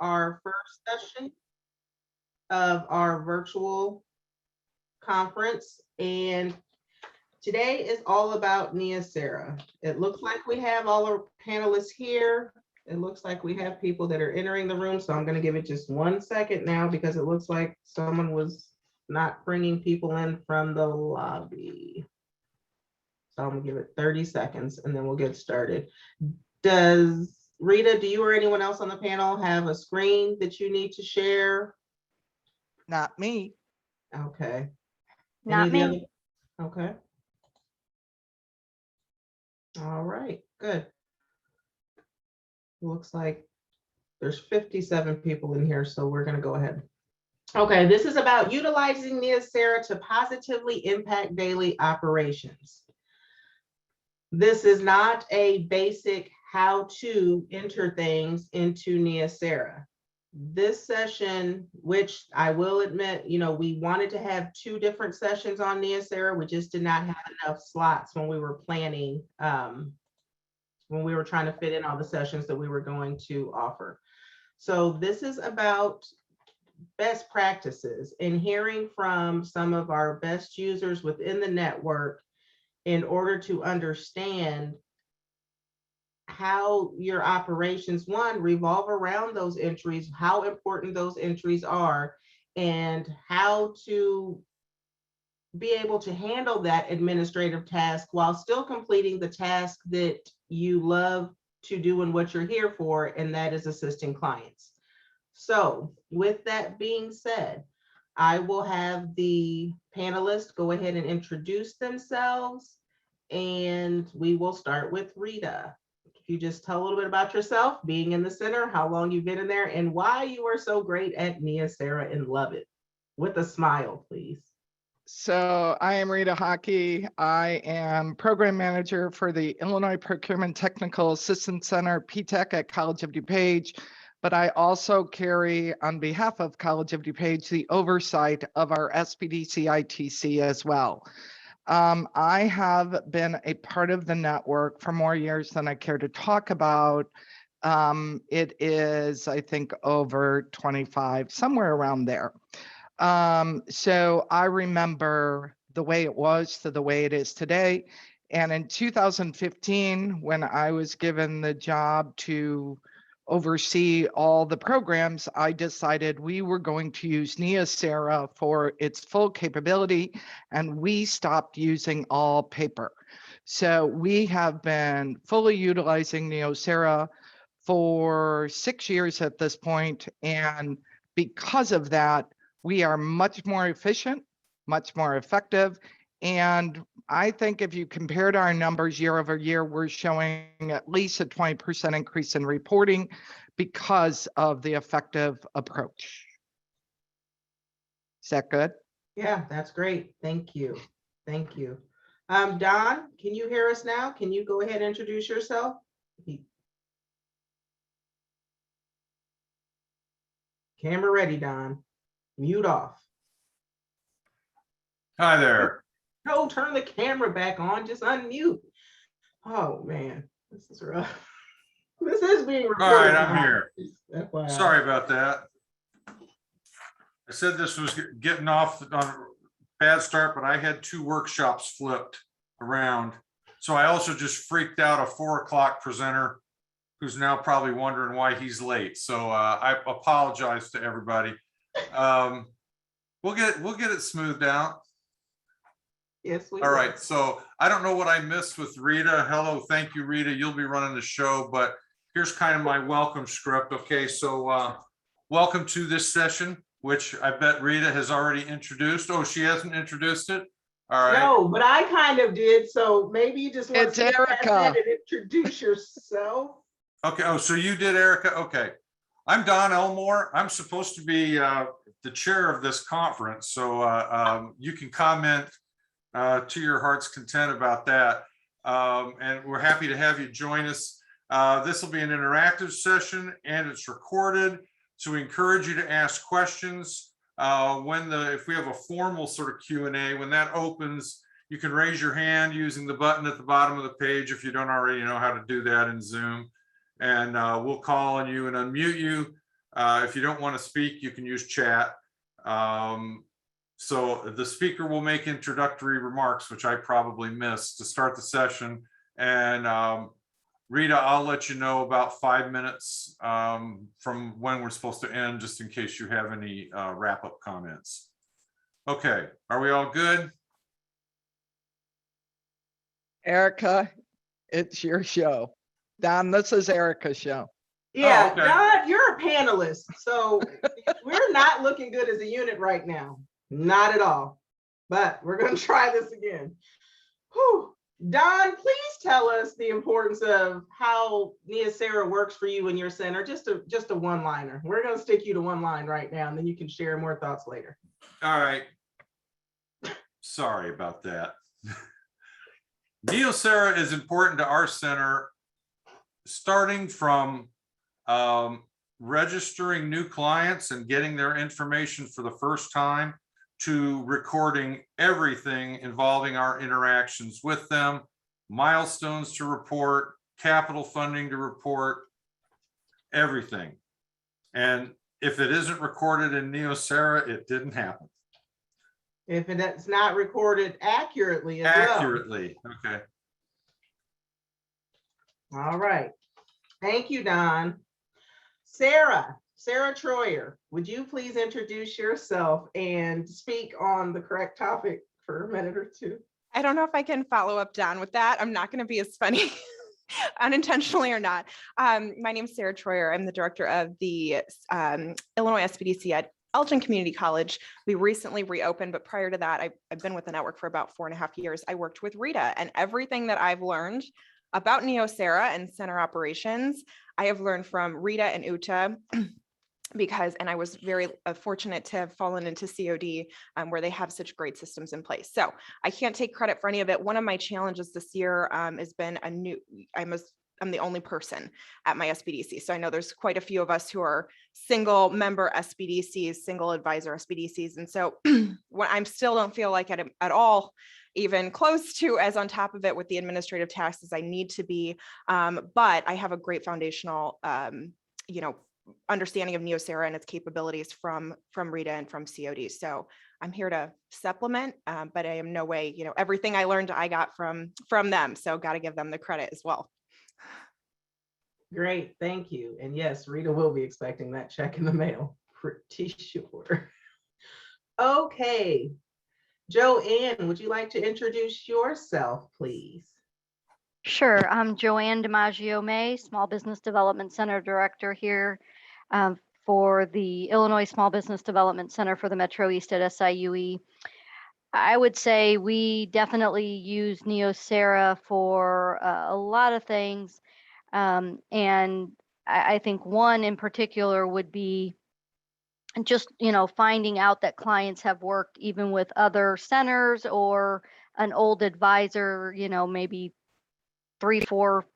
our first session of our virtual conference. And today is all about Neoserra. It looks like we have all our panelists here. It looks like we have people that are entering the room. So I'm going to give it just 1 second now because it looks like someone was not bringing people in from the lobby. So I'm going to give it 30 seconds and then we'll get started. Does Rita, do you or anyone else on the panel have a screen that you need to share? Not me. Okay. Not me. Okay. All right, good. Looks like there's 57 people in here, so we're gonna go ahead. Okay, this is about utilizing Neoserra to positively impact daily operations. This is not a basic how to enter things into Neoserra. This session, which I will admit, we wanted to have 2 different sessions on Neoserra. We just did not have enough slots when we were planning, when we were trying to fit in all the sessions that we were going to offer. So this is about best practices and hearing from some of our best users within the network in order to understand how your operations, one, revolve around those entries, how important those entries are, and how to be able to handle that administrative task while still completing the task that you love to do and what you're here for, and that is assisting clients. So with that being said, I will have the panelists go ahead and introduce themselves, and we will start with Rita. If you just tell a little bit about yourself, being in the center, how long you've been in there, and why you are so great at Neoserra and love it. With a smile, please. So I am Rita Hockey. I am program manager for the Illinois Procurement Technical Assistance Center, PTEC at College of DuPage. But I also carry, on behalf of College of DuPage, the oversight of our SPDC ITC as well. I have been a part of the network for more years than I care to talk about. It is, I think, over 25, somewhere around there. So I remember the way it was to the way it is today. And in 2015, when I was given the job to oversee all the programs, I decided we were going to use Neoserra for its full capability, and we stopped using all paper. So we have been fully utilizing Neoserra for 6 years at this point, and because of that, we are much more efficient, much more effective, and I think if you compared our numbers year over year, we're showing at least a 20% increase in reporting because of the effective approach. Is that good? Yeah, that's great. Thank you. Thank you. Don, can you hear us now? Can you go ahead and introduce yourself? Camera ready, Don. Mute off. Hi there. No, turn the camera back on. Just unmute. Oh man, this is rough. This is being recorded. All right, I'm here. FYI. Sorry about that. I said this was getting off on a bad start, but I had 2 workshops flipped around. So I also just freaked out a 4 o'clock presenter who's now probably wondering why he's late. So I apologize to everybody. We'll get it smoothed out. Yes, we All will. right, so I don't know what I missed with Rita. Hello, thank you, Rita. You'll be running the show, but here's kind of my welcome script. Okay, so welcome to this session, which I bet Rita has already introduced. Oh, she hasn't introduced it? All right. No, but I kind of did, so maybe you just want It's to Erica. and introduce yourself. Okay, oh, so you did, Erica? Okay. I'm Don Elmore. I'm supposed to be the chair of this conference, so you can comment to your heart's content about that. And we're happy to have you join us. This will be an interactive session and it's recorded. So we encourage you to ask questions. If we have a formal sort of Q&A, when that opens, you can raise your hand using the button at the bottom of the page if you don't already know how to do that in Zoom. And we'll call on you and unmute you. If you don't want to speak, you can use chat. So the speaker will make introductory remarks, which I probably missed to start the session. And Rita, I'll let you know about 5 minutes from when we're supposed to end, just in case you have any wrap-up comments. Okay, are we all good? Erica, it's your show. Don, this is Erica's show. Yeah, okay. Don, you're a panelist, so we're not looking good as a unit right now. Not at all. But we're going to try this again. Whew. Don, please tell us the importance of how Neoserra works for you in your center. Just a one-liner. We're going to stick you to one line right now, and then you can share more thoughts later. All right. Sorry about that. Neoserra is important to our center, starting from registering new clients and getting their information for the first time, to recording everything involving our interactions with them, milestones to report, capital funding to report, everything. And if it isn't recorded in Neoserra, it didn't happen. If it's not recorded accurately as Accurately, okay. well. All right. Thank you, Don. Sarah Troyer, would you please introduce yourself and speak on the correct topic for a minute or two? I don't know if I can follow up Don with that. I'm not going to be as funny, unintentionally or not. My name is Sarah Troyer. I'm the director of the Illinois SBDC at Elgin Community College. We recently reopened, but prior to that, I've been with the network for about 4.5 years. I worked with Rita, and everything that I've learned about Neoserra and center operations, I have learned from Rita and Uta. And I was very fortunate to have fallen into COD where they have such great systems in place. So I can't take credit for any of it. One of my challenges this year has been I'm the only person at my SBDC. So I know there's quite a few of us who are single member SBDCs, single advisor SBDCs. And so when I still don't feel like at all even close to as on top of it with the administrative tasks as I need to be. But I have a great foundational, understanding of Neoserra and its capabilities from Rita and from COD. So I'm here to supplement, but I am no way, everything I learned I got from them. So got to give them the credit as well. Great, thank you. And yes, Rita will be expecting that check in the mail, pretty sure. Okay, Joanne, would you like to introduce yourself, please? Sure. I'm Joanne DiMaggio May, Small Business Development Center Director here for the Illinois Small Business Development Center for the Metro East at SIUE. I would say we definitely use Neoserra for a lot of things. And I think one in particular would be just, finding out that clients have worked even with other centers or an old advisor, maybe 3, 4,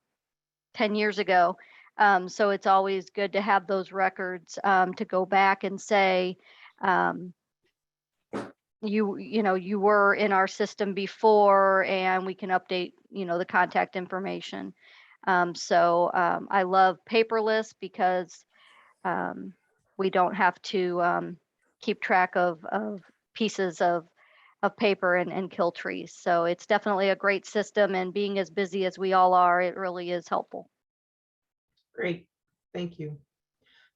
10 years ago. So it's always good to have those records to go back and say, you were in our system before, and we can update, the contact information. So I love paperless because we don't have to keep track of pieces of paper and kill trees. So it's definitely a great system, and being as busy as we all are, it really is helpful. Great, thank you.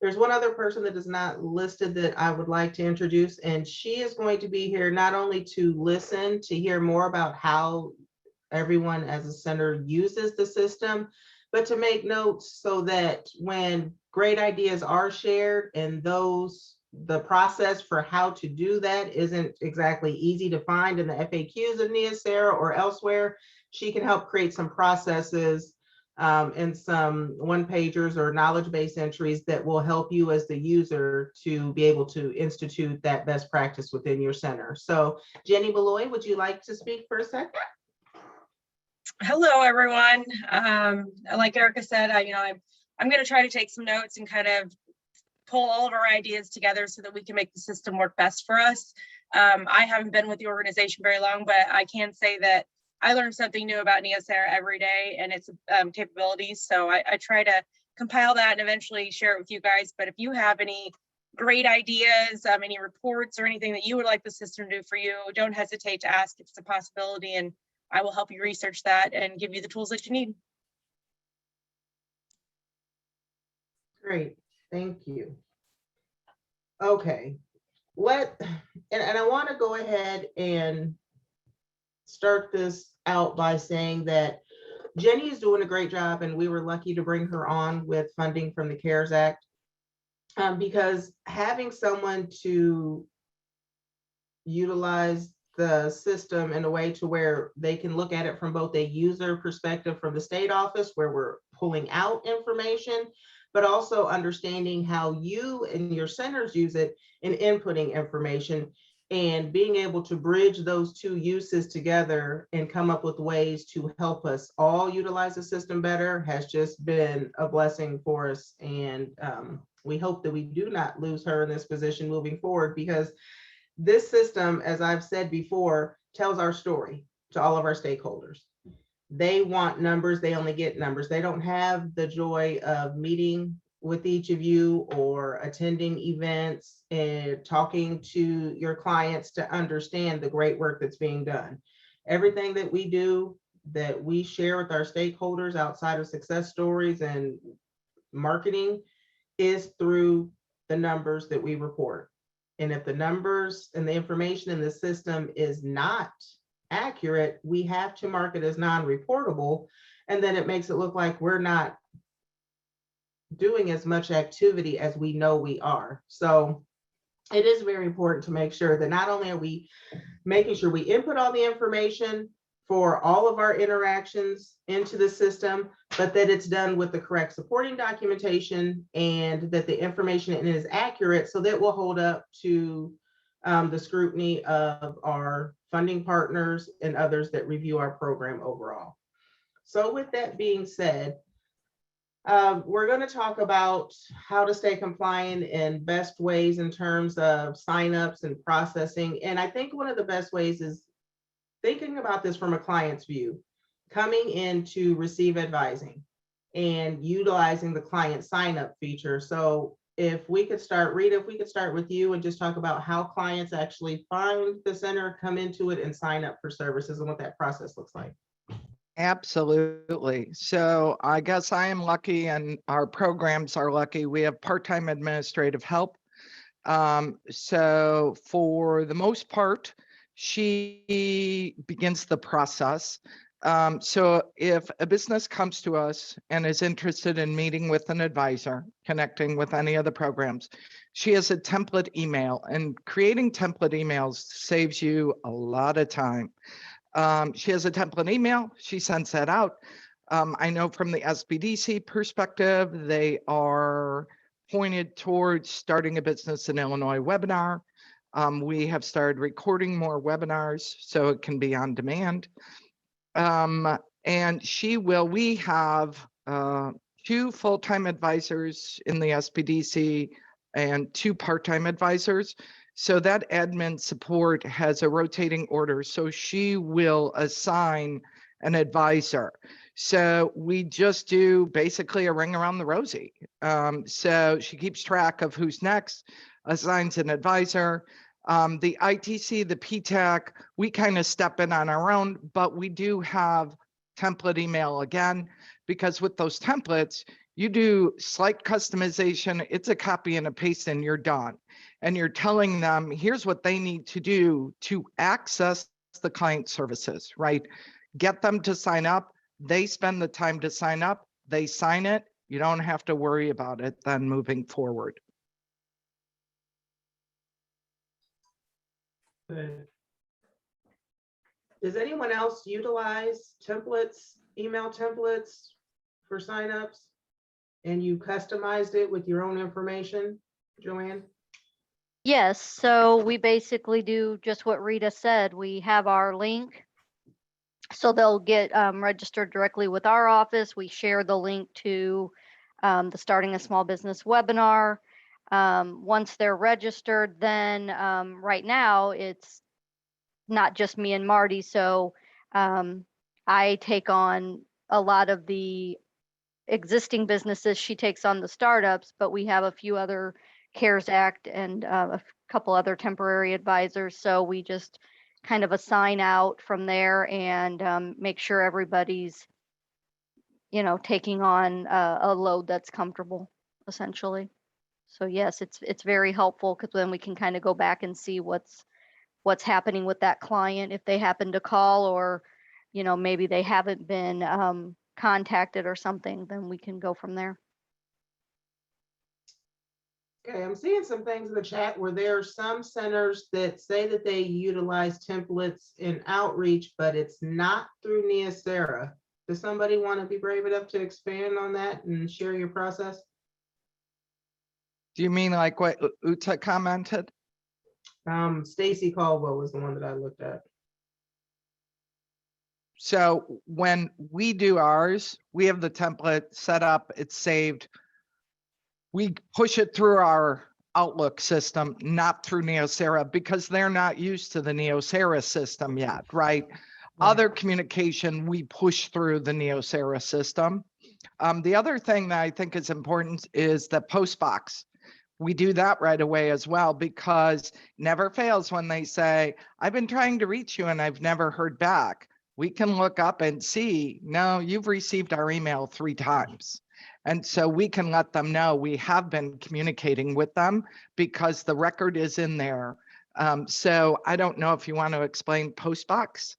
There's one other person that is not listed that I would like to introduce, and she is going to be here not only to listen, to hear more about how everyone as a center uses the system, but to make notes so that when great ideas are shared and the process for how to do that isn't exactly easy to find in the FAQs of Neoserra or elsewhere, she can help create some processes and some one-pagers or knowledge-based entries that will help you as the user to be able to institute that best practice within your center. So Jenny Beloy, would you like to speak for a second? Hello, everyone. Like Erica said, I'm going to try to take some notes and kind of pull all of our ideas together so that we can make the system work best for us. I haven't been with the organization very long, but I can say that I learn something new about Neoserra every day and its capabilities. So I try to compile that and eventually share it with you guys. But if you have any great ideas, any reports or anything that you would like the system to do for you, don't hesitate to ask if it's a possibility, and I will help you research that and give you the tools that you need. Great, thank you. Okay, and I want to go ahead and start this out by saying that Jenny is doing a great job, and we were lucky to bring her on with funding from the CARES Act. Because having someone to utilize the system in a way to where they can look at it from both a user perspective from the state office, where we're pulling out information, but also understanding how you and your centers use it in inputting information, and being able to bridge those two uses together and come up with ways to help us all utilize the system better has just been a blessing for us. And we hope that we do not lose her in this position moving forward, because this system, as I've said before, tells our story to all of our stakeholders. They want numbers, they only get numbers. They don't have the joy of meeting with each of you or attending events and talking to your clients to understand the great work that's being done. Everything that we do, that we share with our stakeholders outside of success stories and marketing, is through the numbers that we report. And if the numbers and the information in the system is not accurate, we have to mark it as non-reportable, and then it makes it look like we're not doing as much activity as we know we are. So it is very important to make sure that not only are we making sure we input all the information for all of our interactions into the system, but that it's done with the correct supporting documentation, and that the information in it is accurate, so that will hold up to the scrutiny of our funding partners and others that review our program overall. So with that being said, we're going to talk about how to stay compliant and best ways in terms of signups and processing. And I think one of the best ways is thinking about this from a client's view, coming in to receive advising and utilizing the client sign up feature. So if we could start, Rita, if we could start with you and just talk about how clients actually find the center, come into it, and sign up for services, and what that process looks like. Absolutely. So I guess I am lucky, and our programs are lucky. We have part-time administrative help. So for the most part, she begins the process. So if a business comes to us and is interested in meeting with an advisor, connecting with any of the programs, she has a template email, and creating template emails saves you a lot of time. She has a template email, she sends that out. I know from the SBDC perspective, they are pointed towards starting a business in Illinois webinar. We have started recording more webinars so it can be on demand. And we have 2 full-time advisors in the SBDC and 2 part-time advisors. So that admin support has a rotating order. So she will assign an advisor. So we just do basically a ring around the rosy. So she keeps track of who's next, assigns an advisor. The ITC, the PTAC, we kind of step in on our own, but we do have template email again, because with those templates, you do slight customization. It's a copy and a paste and you're done. And you're telling them, here's what they need to do to access the client services, right? Get them to sign up. They spend the time to sign up. They sign it. You don't have to worry about it then moving forward. Good. Does anyone else utilize templates, email templates for signups? And you customized it with your own information, Joanne? Yes, so we basically do just what Rita said. We have our link, so they'll get registered directly with our office. We share the link to the Starting a Small Business webinar. Once they're registered, then right now it's not just me and Marty, so I take on a lot of the existing businesses, she takes on the startups, but we have a few other CARES Act and couple other temporary advisors. So we just kind of assign out from there and make sure everybody's, taking on a load that's comfortable, essentially. So yes, it's very helpful because then we can kind of go back and see what's happening with that client if they happen to call, or maybe they haven't been contacted or something, then we can go from there. Okay, I'm seeing some things in the chat where there are some centers that say that they utilize templates in outreach, but it's not through Neoserra. Does somebody want to be brave enough to expand on that and share your process? Do you mean like what Uta commented? Stacy Caldwell was the one that I looked at. So when we do ours, we have the template set up, it's saved. We push it through our Outlook system, not through Neoserra, because they're not used to the Neoserra system yet, right? Other communication, we push through the Neoserra system. The other thing that I think is important is the post box. We do that right away as well, because never fails when they say, I've been trying to reach you and I've never heard back. We can look up and see, no, you've received our email 3 times. And so we can let them know we have been communicating with them because the record is in there. So I don't know if you want to explain Postbox.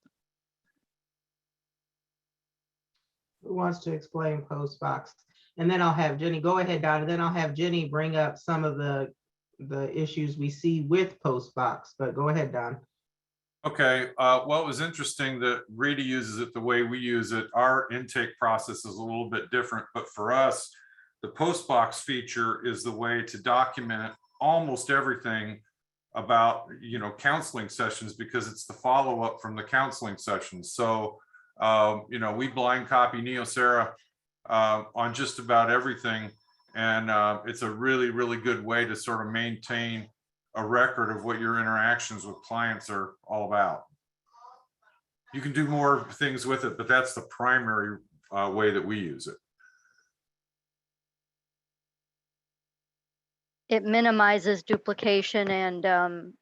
Who wants to explain Postbox? And then I'll have Jenny, go ahead, Donna, then I'll have Jenny bring up some of the issues we see with Postbox, but go ahead, Don. Okay, well, it was interesting that Rita uses it the way we use it. Our intake process is a little bit different, but for us, the Postbox feature is the way to document almost everything about, counseling sessions, because it's the follow-up from the counseling sessions. So, we blind copy Neoserra on just about everything. And it's a really, really good way to sort of maintain a record of what your interactions with clients are all about. You can do more things with it, but that's the primary way that we use it. It minimizes duplication and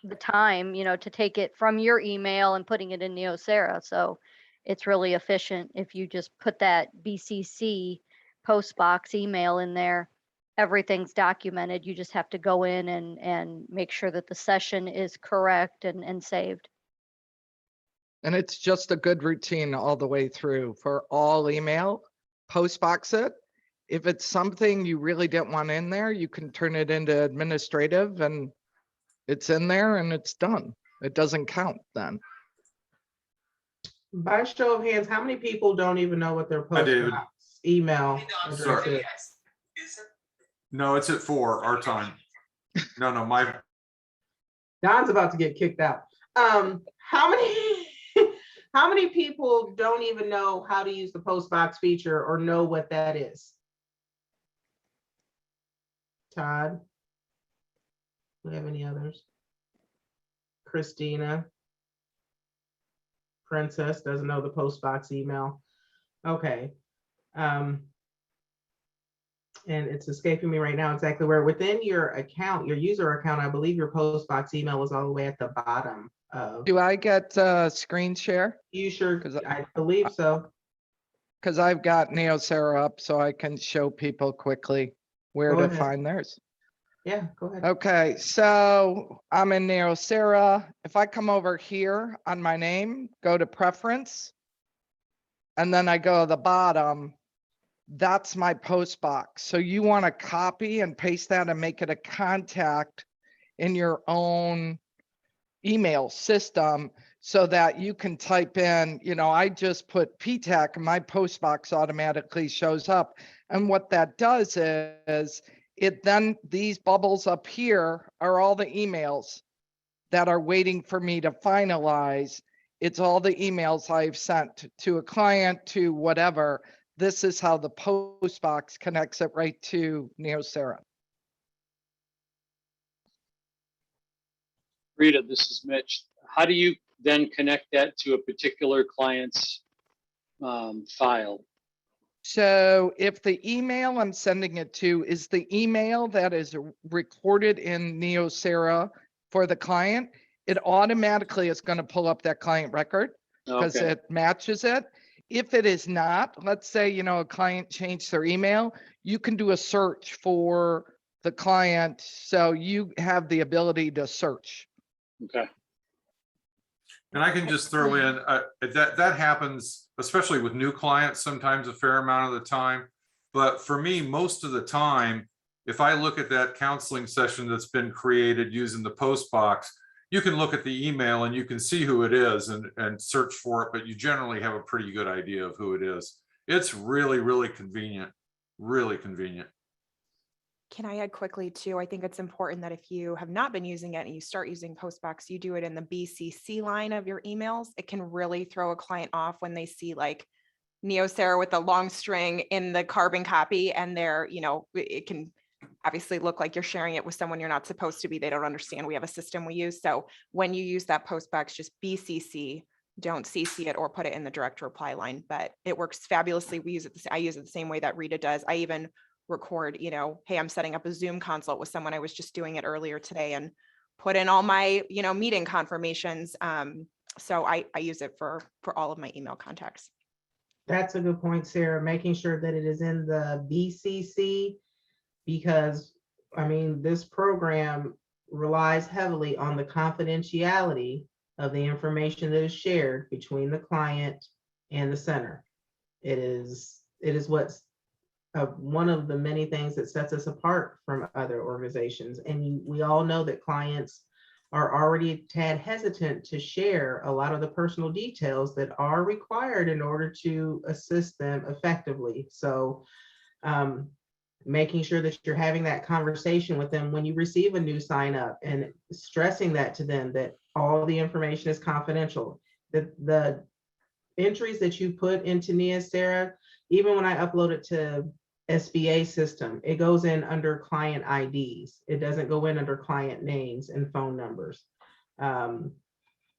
the time, to take it from your email and putting it in Neoserra. So it's really efficient if you just put that BCC Postbox email in there. Everything's documented. You just have to go in and make sure that the session is correct and saved. And it's just a good routine all the way through for all email. Postbox it. If it's something you really didn't want in there, you can turn it into administrative and it's in there and it's done. It doesn't count then. By show of hands, how many people don't even know what their Hi, David. Postbox email address Sorry. is? No, it's at 4 our time. No, my Don's about to get kicked out. How many how many people don't even know how to use the Postbox feature or know what that is? Todd? Do we have any others? Christina? Princess doesn't know the Postbox email. Okay. And it's escaping me right now exactly where. Within your account, your user account, I believe your Postbox email is all the way at the bottom of. Do I get screen share? You sure? 'Cause I believe so. Because I've got Neoserra up so I can show people quickly where Go to ahead. find theirs. Yeah, go ahead. Okay, so I'm in Neoserra. If I come over here on my name, go to preference, and then I go to the bottom, that's my post box. So you want to copy and paste that and make it a contact in your own email system so that you can type in, I just put PTAC and my post box automatically shows up. And what that does is it then, these bubbles up here are all the emails that are waiting for me to finalize. It's all the emails I've sent to a client, to whatever. This is how the post box connects it right to Neoserra. Rita, this is Mitch. How do you then connect that to a particular client's file? So if the email I'm sending it to is the email that is recorded in Neoserra for the client, it automatically is going to pull up that client record because Okay, it matches it. If it is not, let's say, you know, a client changed their email, you can do a search for the client. So you have the ability to search. okay. And I can just throw in, that happens, especially with new clients, sometimes a fair amount of the time. But for me, most of the time, if I look at that counseling session that's been created using the post box, you can look at the email and you can see who it is and search for it, but you generally have a pretty good idea of who it is. It's really, really convenient, really convenient. Can I add quickly too? I think it's important that if you have not been using it and you start using Postbox, you do it in the BCC line of your emails. It can really throw a client off when they see like Neoserra with a long string in the carbon copy and they're, you know, it can obviously look like you're sharing it with someone you're not supposed to be. They don't understand. We have a system we use. So when you use that Postbox, just BCC, don't CC it or put it in the direct reply line, but it works fabulously. We use it. I use it the same way that Rita does. I even record, you know, hey, I'm setting up a Zoom consult with someone. I was just doing it earlier today and put in all my, you know, meeting confirmations. So I use it for all of my email contacts. That's a good point, Sarah, making sure that it is in the BCC, because I mean, this program relies heavily on the confidentiality of the information that is shared between the client and the center. It is what's one of the many things that sets us apart from other organizations. And we all know that clients are already a tad hesitant to share a lot of the personal details that are required in order to assist them effectively. So making sure that you're having that conversation with them when you receive a new sign up and stressing that to them, that all the information is confidential. The entries that you put into Neoserra, even when I upload it to SBA system, it goes in under client IDs. It doesn't go in under client names and phone numbers.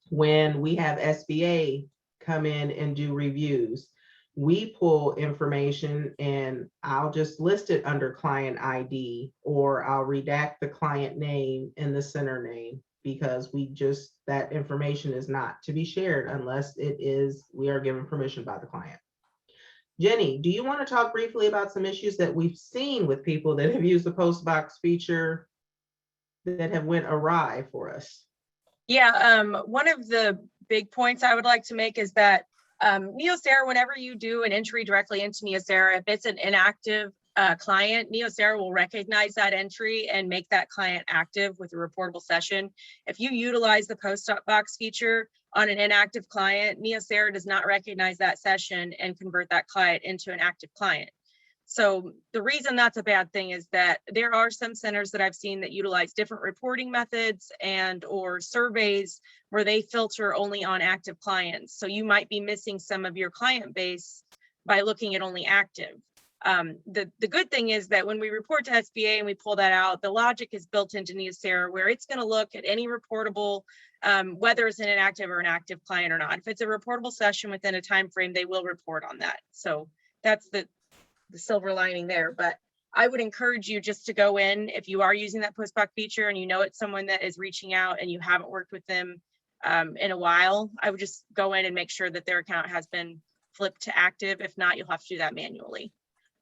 When we have SBA come in and do reviews, we pull information and I'll just list it under client ID, or I'll redact the client name and the center name, because that information is not to be shared unless we are given permission by the client. Jenny, do you want to talk briefly about some issues that we've seen with people that have used the Postbox feature that have went awry for us? Yeah, one of the big points I would like to make is that Neoserra, whenever you do an entry directly into Neoserra, if it's an inactive client, Neoserra will recognize that entry and make that client active with a reportable session. If you utilize the Postbox feature on an inactive client, Neoserra does not recognize that session and convert that client into an active client. So the reason that's a bad thing is that there are some centers that I've seen that utilize different reporting methods and or surveys where they filter only on active clients. So you might be missing some of your client base by looking at only active. The good thing is that when we report to SBA and we pull that out, the logic is built into Neoserra where it's going to look at any reportable, whether it's an inactive or an active client or not. If it's a reportable session within a time frame, they will report on that. So that's the silver lining there. But I would encourage you just to go in, if you are using that Postbox feature and you know it's someone that is reaching out and you haven't worked with them in a while, I would just go in and make sure that their account has been flipped to active. If not, you'll have to do that manually.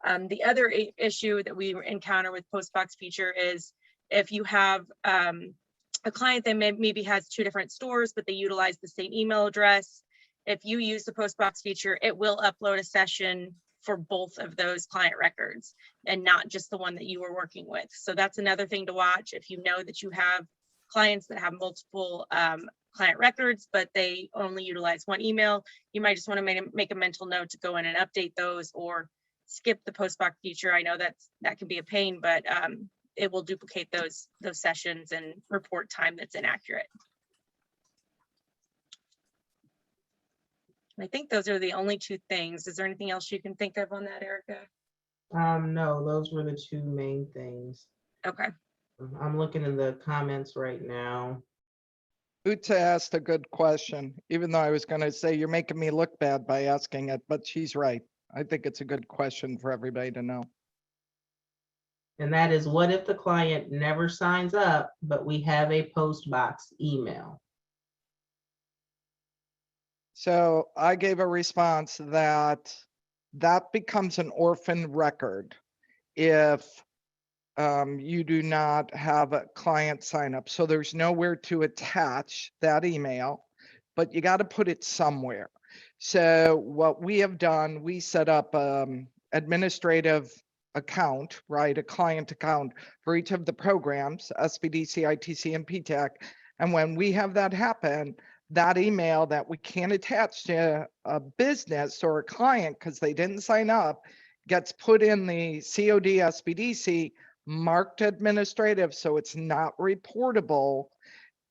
The other issue that we encounter with Postbox feature is if you have a client that maybe has 2 different stores, but they utilize the same email address. If you use the Postbox feature, it will upload a session for both of those client records and not just the one that you were working with. So that's another thing to watch. If you know that you have clients that have multiple client records, but they only utilize one email, you might just want to make a mental note to go in and update those or skip the Postbox feature. I know that can be a pain, but it will duplicate those sessions and report time that's inaccurate. I think those are the only 2 things. Is there anything else you can think of on that, Erica? No, those were the 2 main things. Okay. I'm looking in the comments right now. Uta asked a good question, even though I was going to say you're making me look bad by asking it, but she's right. I think it's a good question for everybody to know. And that is, what if the client never signs up, but we have a post box email? So I gave a response that becomes an orphan record if you do not have a client sign up. So there's nowhere to attach that email, but you got to put it somewhere. So what we have done, we set up administrative account, right? A client account for each of the programs, SBDC, ITC, and PTAC. And when we have that happen, that email that we can't attach to a business or a client because they didn't sign up gets put in the COD SBDC, marked administrative, so it's not reportable,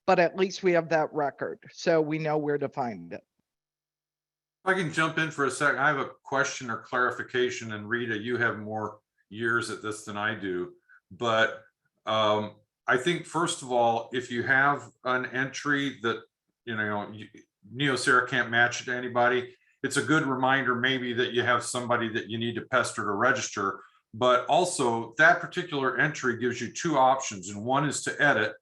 but at least we have that record, so we know where to find it. If I can jump in for a second, I have a question or clarification, and Rita, you have more years at this than I do, but I think first of all, if you have an entry that, Neoserra can't match it to anybody, it's a good reminder maybe that you have somebody that you need to pester to register. But also that particular entry gives you two options, and one is to edit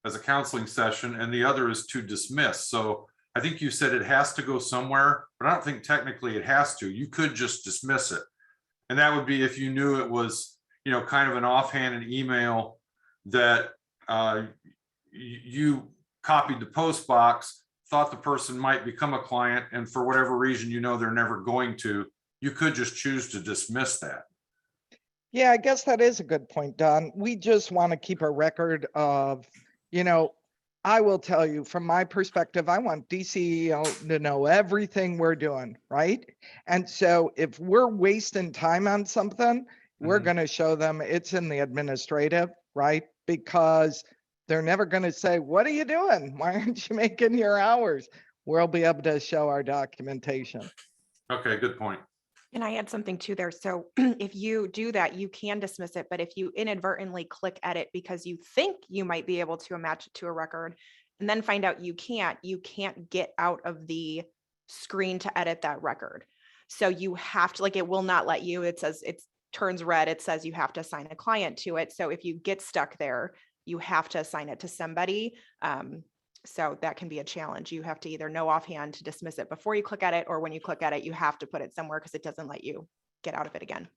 as a counseling session and the other is to dismiss. So I think you said it has to go somewhere, but I don't think technically it has to. You could just dismiss it. And that would be if you knew it was, kind of an offhanded email that you copied the post box, thought the person might become a client, and for whatever reason, they're never going to, you could just choose to dismiss that. Yeah, I guess that is a good point, Don. We just want to keep a record of, I will tell you from my perspective, I want DCEO to know everything we're doing, right? And so if we're wasting time on something, we're going to show them it's in the administrative, right? Because they're never going to say, what are you doing? Why aren't you making your hours? We'll be able to show our documentation. Okay, good point. And I add something too there. So if you do that, you can dismiss it. But if you inadvertently click edit because you think you might be able to match it to a record and then find out you can't get out of the screen to edit that record. So you have to, it will not let you. It says it turns red. It says you have to assign a client to it. So if you get stuck there, you have to assign it to somebody. So that can be a challenge. You have to either know offhand to dismiss it before you click at it, or when you click at it, you have to put it somewhere because it doesn't let you get out of it again.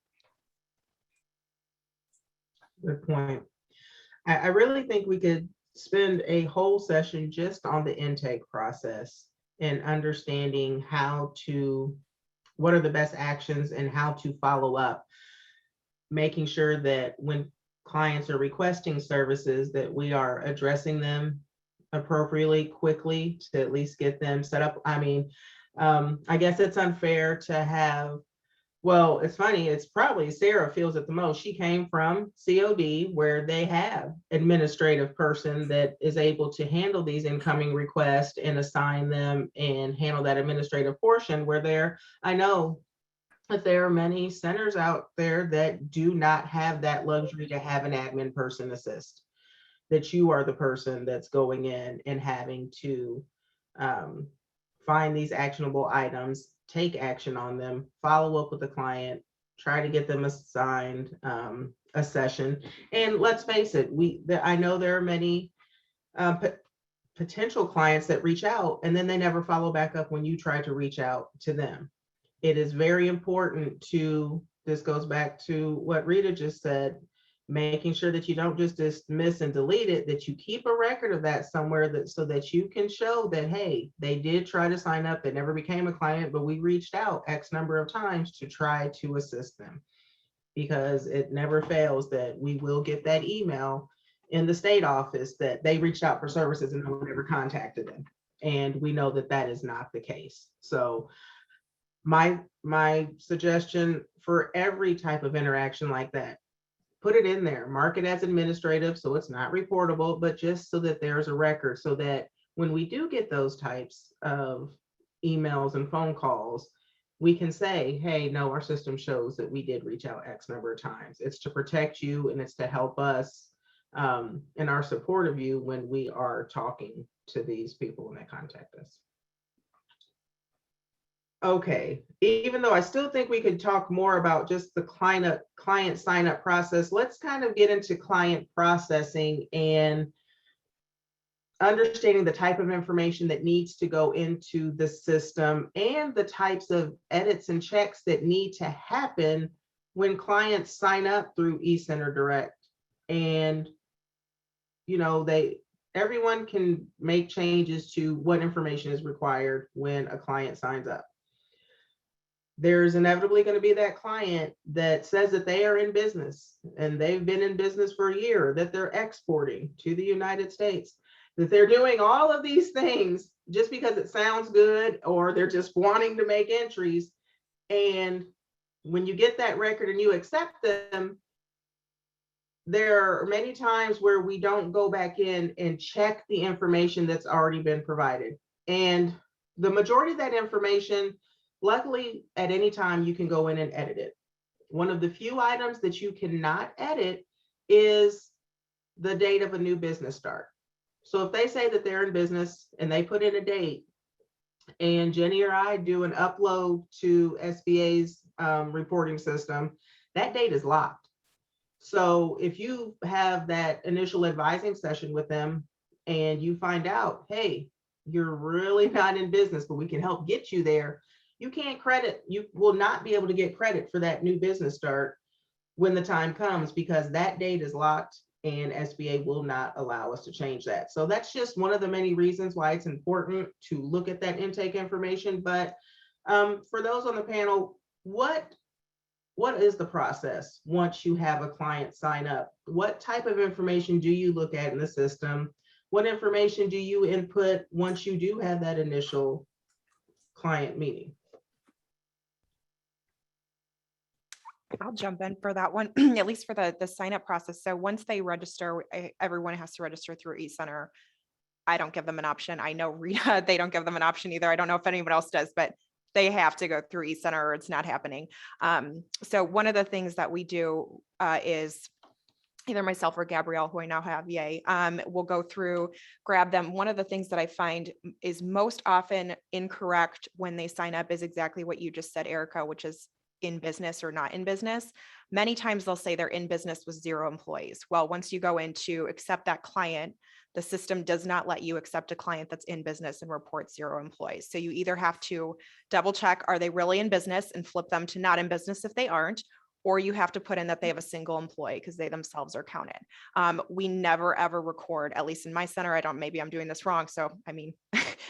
Good point. I really think we could spend a whole session just on the intake process and understanding what are the best actions and how to follow up, making sure that when clients are requesting services that we are addressing them appropriately, quickly, to at least get them set up. I guess it's unfair to have, well, it's funny, it's probably Sarah feels it the most. She came from COD where they have administrative person that is able to handle these incoming requests and assign them and handle that administrative portion, where I know that there are many centers out there that do not have that luxury to have an admin person assist, that you are the person that's going in and having to find these actionable items, take action on them, follow up with the client, try to get them assigned a session. And let's face it, I know there are many potential clients that reach out and then they never follow back up when you try to reach out to them. It is very important this goes back to what Rita just said, making sure that you don't just dismiss and delete it, that you keep a record of that somewhere so that you can show that, hey, they did try to sign up, they never became a client, but we reached out X number of times to try to assist them. Because it never fails that we will get that email in the state office that they reached out for services and no one ever contacted them. And we know that that is not the case. So my suggestion for every type of interaction like that, put it in there, mark it as administrative so it's not reportable, but just so that there's a record, so that when we do get those types of emails and phone calls, we can say, hey, no, our system shows that we did reach out X number of times. It's to protect you and it's to help us in our support of you when we are talking to these people when they contact us. Okay, even though I still think we could talk more about just the client sign up process, let's kind of get into client processing and understanding the type of information that needs to go into the system and the types of edits and checks that need to happen when clients sign up through eCenter Direct. And, you know, everyone can make changes to what information is required when a client signs up. There's inevitably going to be that client that says that they are in business and they've been in business for a year, that they're exporting to the United States, that they're doing all of these things just because it sounds good, or they're just wanting to make entries. And when you get that record and you accept them, there are many times where we don't go back in and check the information that's already been provided. And the majority of that information, luckily, at any time you can go in and edit it. One of the few items that you cannot edit is the date of a new business start. So if they say that they're in business and they put in a date, and Jenny or I do an upload to SBA's reporting system, that date is locked. So if you have that initial advising session with them and you find out, hey, you're really not in business, but we can help get you there, you will not be able to get credit for that new business start when the time comes, because that date is locked and SBA will not allow us to change that. So that's just one of the many reasons why it's important to look at that intake information. But for those on the panel, what is the process once you have a client sign up? What type of information do you look at in the system? What information do you input once you do have that initial client meeting? I'll jump in for that one, at least for the sign up process. So once they register, everyone has to register through eCenter. I don't give them an option. I know Rita, they don't give them an option either. I don't know if anyone else does, but they have to go through eCenter or it's not happening. So one of the things that we do is either myself or Gabrielle, who I now have, yay, will go through, grab them. One of the things that I find is most often incorrect when they sign up is exactly what you just said, Erica, which is in business or not in business. Many times they'll say they're in business with 0 employees. Well, once you go in to accept that client, the system does not let you accept a client that's in business and report 0 employees. So you either have to double check, are they really in business, and flip them to not in business if they aren't, or you have to put in that they have a single employee because they themselves are counted. We never ever record, at least in my center, maybe I'm doing this wrong. So, I mean,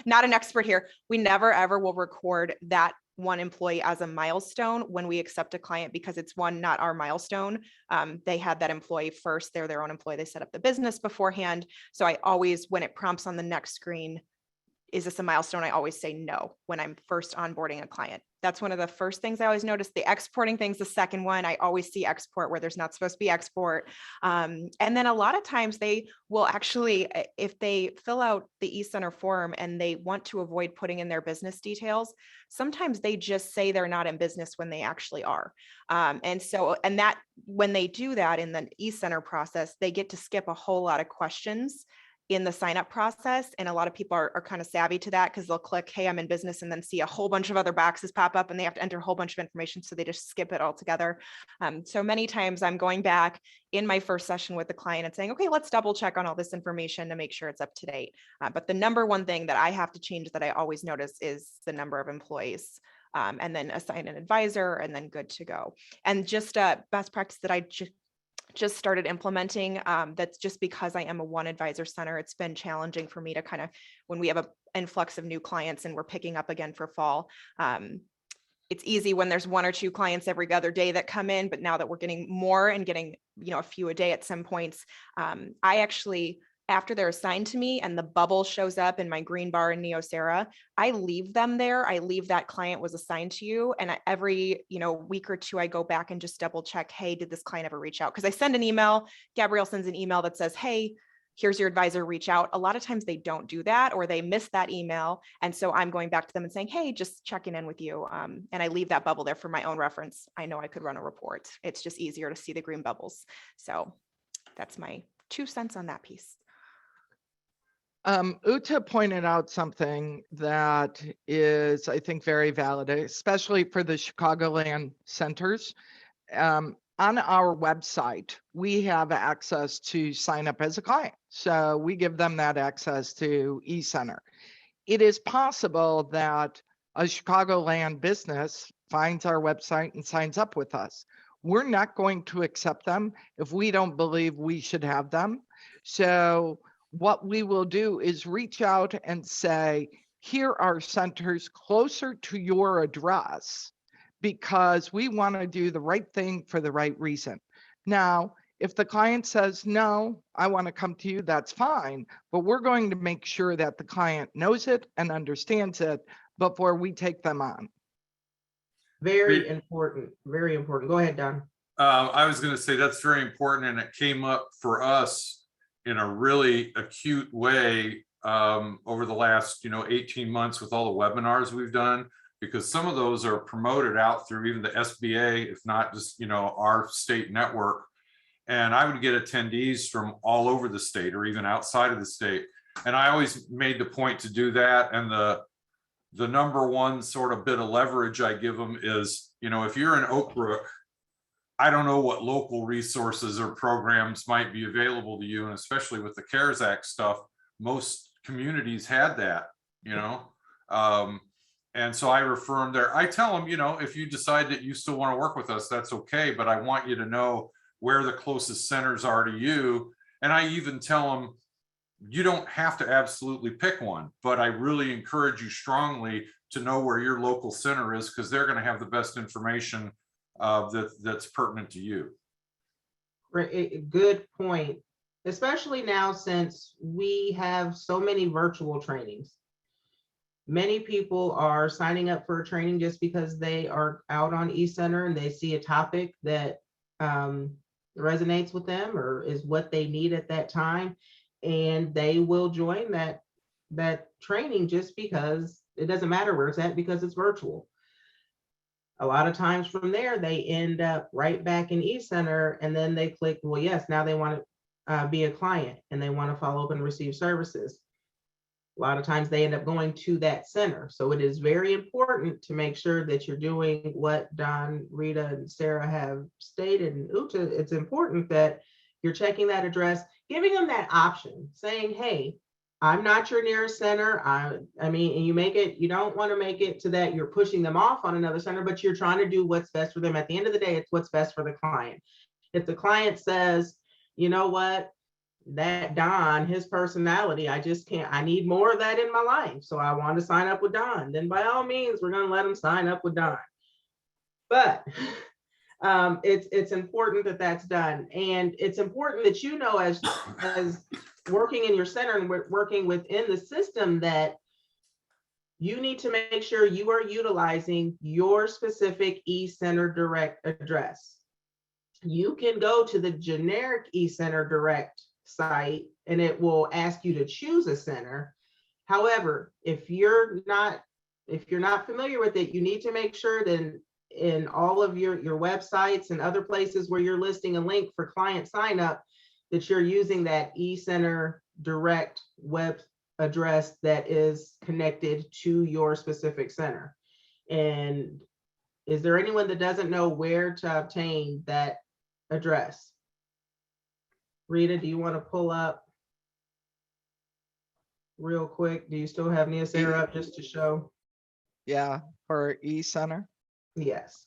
not an expert here. We never ever will record that one employee as a milestone when we accept a client, because it's not our milestone. They had that employee first. They're their own employee. They set up the business beforehand. So I always, when it prompts on the next screen, is this a milestone? I always say no when I'm first onboarding a client. That's one of the first things I always notice. The exporting thing's the second one. I always see export where there's not supposed to be export. And then a lot of times they will actually, if they fill out the eCenter form and they want to avoid putting in their business details, sometimes they just say they're not in business when they actually are. And that when they do that in the eCenter process, they get to skip a whole lot of questions in the sign up process. And a lot of people are kind of savvy to that, because they'll click, hey, I'm in business, and then see a whole bunch of other boxes pop up and they have to enter a whole bunch of information. So they just skip it altogether. So many times I'm going back in my first session with the client and saying, okay, let's double check on all this information to make sure it's up to date. But the number one thing that I have to change that I always notice is the number of employees. And then assign an advisor, and then good to go. And just a best practice that I just started implementing, that's just because I am a one advisor center. It's been challenging for me to kind of, when we have an influx of new clients and we're picking up again for fall, it's easy when there's 1 or 2 clients every other day that come in, but now that we're getting more and getting, a few a day at some points, I actually, after they're assigned to me and the bubble shows up in my green bar in Neoserra, I leave them there. I leave that client was assigned to you. And every, week or 2, I go back and just double check, hey, did this client ever reach out? Because I send an email, Gabrielle sends an email that says, hey, here's your advisor, reach out. A lot of times they don't do that, or they miss that email. And so I'm going back to them and saying, hey, just checking in with you. And I leave that bubble there for my own reference. I know I could run a report. It's just easier to see the green bubbles. So that's my 2 cents on that piece. Uta pointed out something that is, I think, very valid, especially for the Chicagoland centers. On our website, we have access to sign up as a client. So we give them that access to eCenter. It is possible that a Chicagoland business finds our website and signs up with us. We're not going to accept them if we don't believe we should have them. So what we will do is reach out and say, here are centers closer to your address, because we want to do the right thing for the right reason. Now, if the client says, no, I want to come to you, that's fine. But we're going to make sure that the client knows it and understands it before we take them on. Very important, very important. Go ahead, Don. I was going to say that's very important, and it came up for us in a really acute way over the last 18 months with all the webinars we've done, because some of those are promoted out through even the SBA, if not just our state network. And I would get attendees from all over the state or even outside of the state, and I always made the point to do that. And the number one sort of bit of leverage I give them is, if you're in Oak Brook, I don't know what local resources or programs might be available to you. And especially with the CARES Act stuff, most communities had that, and so I refer them there. I tell them, if you decide that you still want to work with us, that's okay. But I want you to know where the closest centers are to you. And I even tell them, you don't have to absolutely pick one, but I really encourage you strongly to know where your local center is, because they're going to have the best information that's pertinent to you. Good point, especially now since we have so many virtual trainings. Many people are signing up for a training just because they are out on eCenter and they see a topic that resonates with them or is what they need at that time, and they will join that training just because it doesn't matter where it's at, because it's virtual. A lot of times from there, they end up right back in eCenter, and then they click, well, yes, now they want to be a client and they want to follow up and receive services. A lot of times they end up going to that center. So it is very important to make sure that you're doing what Don, Rita, and Sarah have stated. And Uta, it's important that you're checking that address, giving them that option, saying, hey, I'm not your nearest center. I mean, and you don't want to make it to that you're pushing them off on another center, but you're trying to do what's best for them. At the end of the day, it's what's best for the client. If the client says, you know what, that Don, his personality, I just can't, I need more of that in my life, so I want to sign up with Don, then by all means, we're going to let them sign up with Don. But it's important that that's done. And it's important that as working in your center and working within the system, that you need to make sure you are utilizing your specific eCenter Direct address. You can go to the generic eCenter Direct site and it will ask you to choose a center. However, if you're not familiar with it, you need to make sure that in all of your websites and other places where you're listing a link for client sign up, that you're using that eCenter Direct web address that is connected to your specific center. And is there anyone that doesn't know where to obtain that address? Rita, do you want to pull up real quick? Do you still have Neoserra up just to show? Yeah, for eCenter. Yes.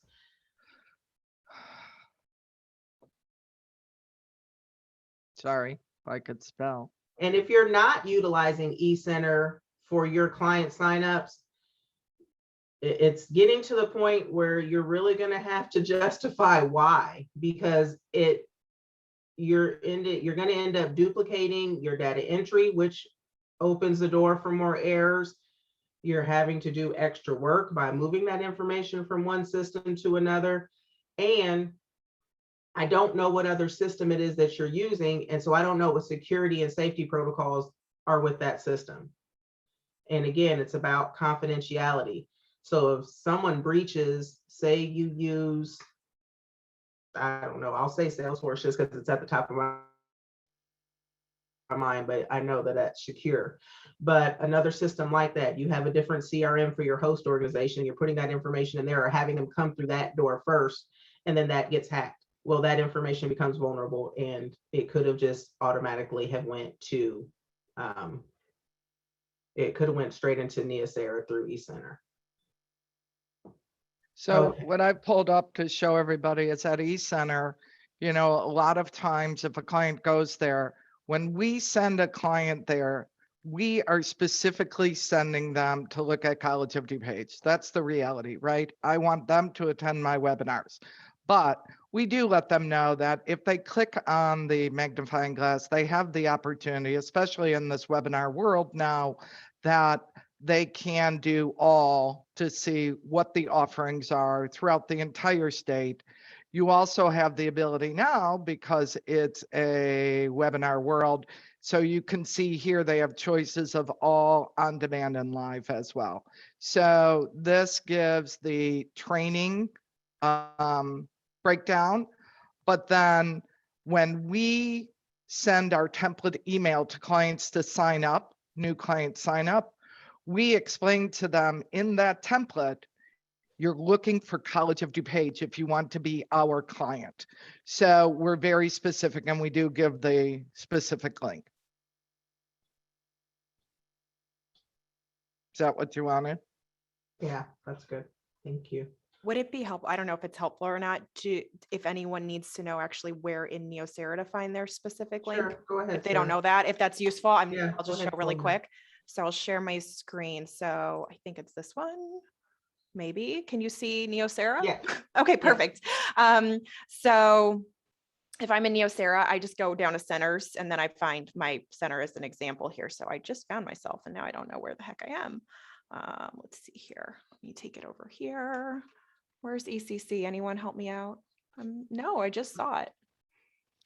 Sorry, if I could spell. And if you're not utilizing eCenter for your client signups, it's getting to the point where you're really going to have to justify why, because you're going to end up duplicating your data entry, which opens the door for more errors. You're having to do extra work by moving that information from one system to another. And I don't know what other system it is that you're using. And so I don't know what security and safety protocols are with that system. And again, it's about confidentiality. So if someone breaches, say you use, I don't know, I'll say Salesforce just because it's at the top of my mind, but I know that that's secure. But another system like that, you have a different CRM for your host organization, you're putting that information in there or having them come through that door first, and then that gets hacked. Well, that information becomes vulnerable, and it could have just automatically have went to, it could have went straight into Neoserra through eCenter. So Okay. what I pulled up to show everybody is at eCenter, you know, a lot of times if a client goes there, when we send a client there, we are specifically sending them to look at College of DuPage. That's the reality, right? I want them to attend my webinars. But we do let them know that if they click on the magnifying glass, they have the opportunity, especially in this webinar world now, that they can do all to see what the offerings are throughout the entire state. You also have the ability now, because it's a webinar world, so you can see here they have choices of all on demand and live as well. So this gives the training breakdown, but then when we send our template email to clients to sign up, new clients sign up, we explain to them in that template, you're looking for College of DuPage if you want to be our client. So we're very specific, and we do give the specific link. Is that what you wanted? Yeah, that's good. Thank you. Would it be helpful? I don't know if it's helpful or not, if anyone needs to know actually where in Neoserra to find their specific link. Sure, go ahead. If they don't Sarah. know that, if that's useful, Yeah, I'll go just ahead, show really Coleman. quick. So I'll share my screen. So I think it's this one. Maybe. Can you see Neoserra? Yeah. Okay, perfect. So if I'm in Neoserra, I just go down to centers, and then I find my center as an example here. So I just found myself, and now I don't know where the heck I am. Let's see here. Let me take it over here. Where's ECC? Anyone help me out? No, I just saw it.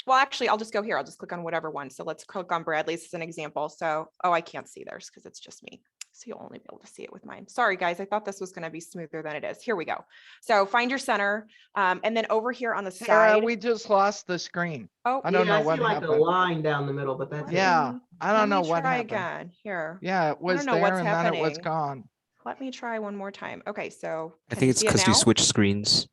Well, actually, I'll just go here. I'll just click on whatever one. So let's click on Bradley's as an example. So, oh, I can't see theirs because it's just me. So you'll only be able to see it with mine. Sorry, guys. I thought this was going to be smoother than it is. Here we go. So find your center. And then over here on the Sarah, side. we just lost the screen. Oh, I don't know I what see like happened. a line down the middle, but that's it. Yeah, I don't know what try happened. again here. Yeah, it was know there what's and then it was happening. gone. Let me try one more time. Okay, so I can think you it's see it because you now? switched screens.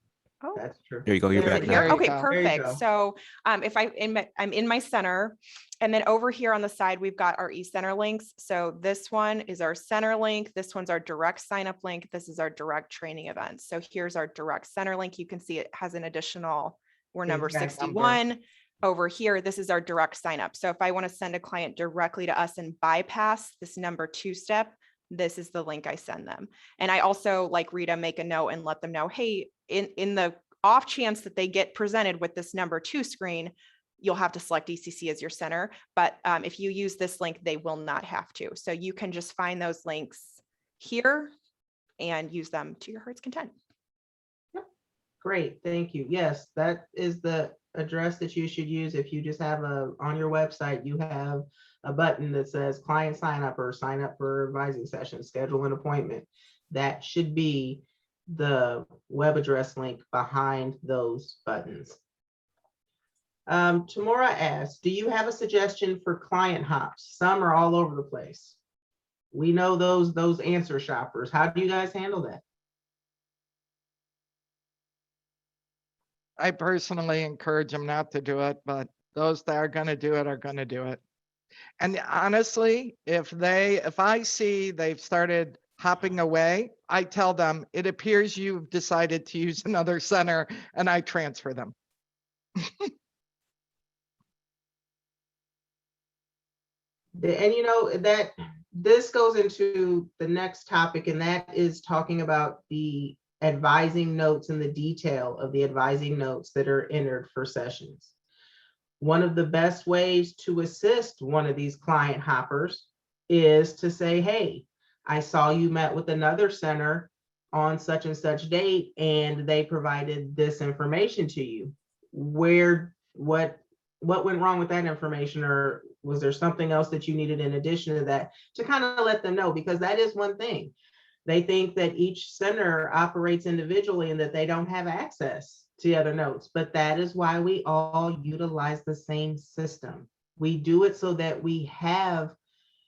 Oh, That's true. There you go. You're There back we now. go. There you okay, go. perfect. go. So if I'm in my center, and then over here on the side, we've got our eCenter links. So this one is our center link. This one's our direct sign up link. This is our direct training event. So here's our direct center link. You can see it has an additional, we're number Exact 61. Over here, this is our direct sign up. So if I want to send a client directly to us and bypass this number 2 step, this is the link I send them. And I also, like Rita, make a note and let them know, hey, in the off chance that they get presented with this number 2 screen, you'll have to select ECC as your center. But if you use this link, they will not have to. So you can just find those links here and use them to your heart's content. Great, thank you. Yes, that is the address that you should use. If you just have on your website, you have a button that says client sign up or sign up for advising session, schedule an appointment. That should be the web address link behind those buttons. Tamora asks, do you have a suggestion for client hops? Some are all over the place. We know those answer shoppers. How do you guys handle that? I personally encourage them not to do it, but those that are going to do it are going to do it. And honestly, if I see they've started hopping away, I tell them, it appears you've decided to use another center, and I transfer them. And you know that this goes into the next topic, and that is talking about the advising notes and the detail of the advising notes that are entered for sessions. One of the best ways to assist one of these client hoppers is to say, hey, I saw you met with another center on such and such date, and they provided this information to you. What went wrong with that information, or was there something else that you needed in addition to that, to kind of let them know? Because that is one thing. They think that each center operates individually and that they don't have access to other notes, but that is why we all utilize the same system. We do it so that we have,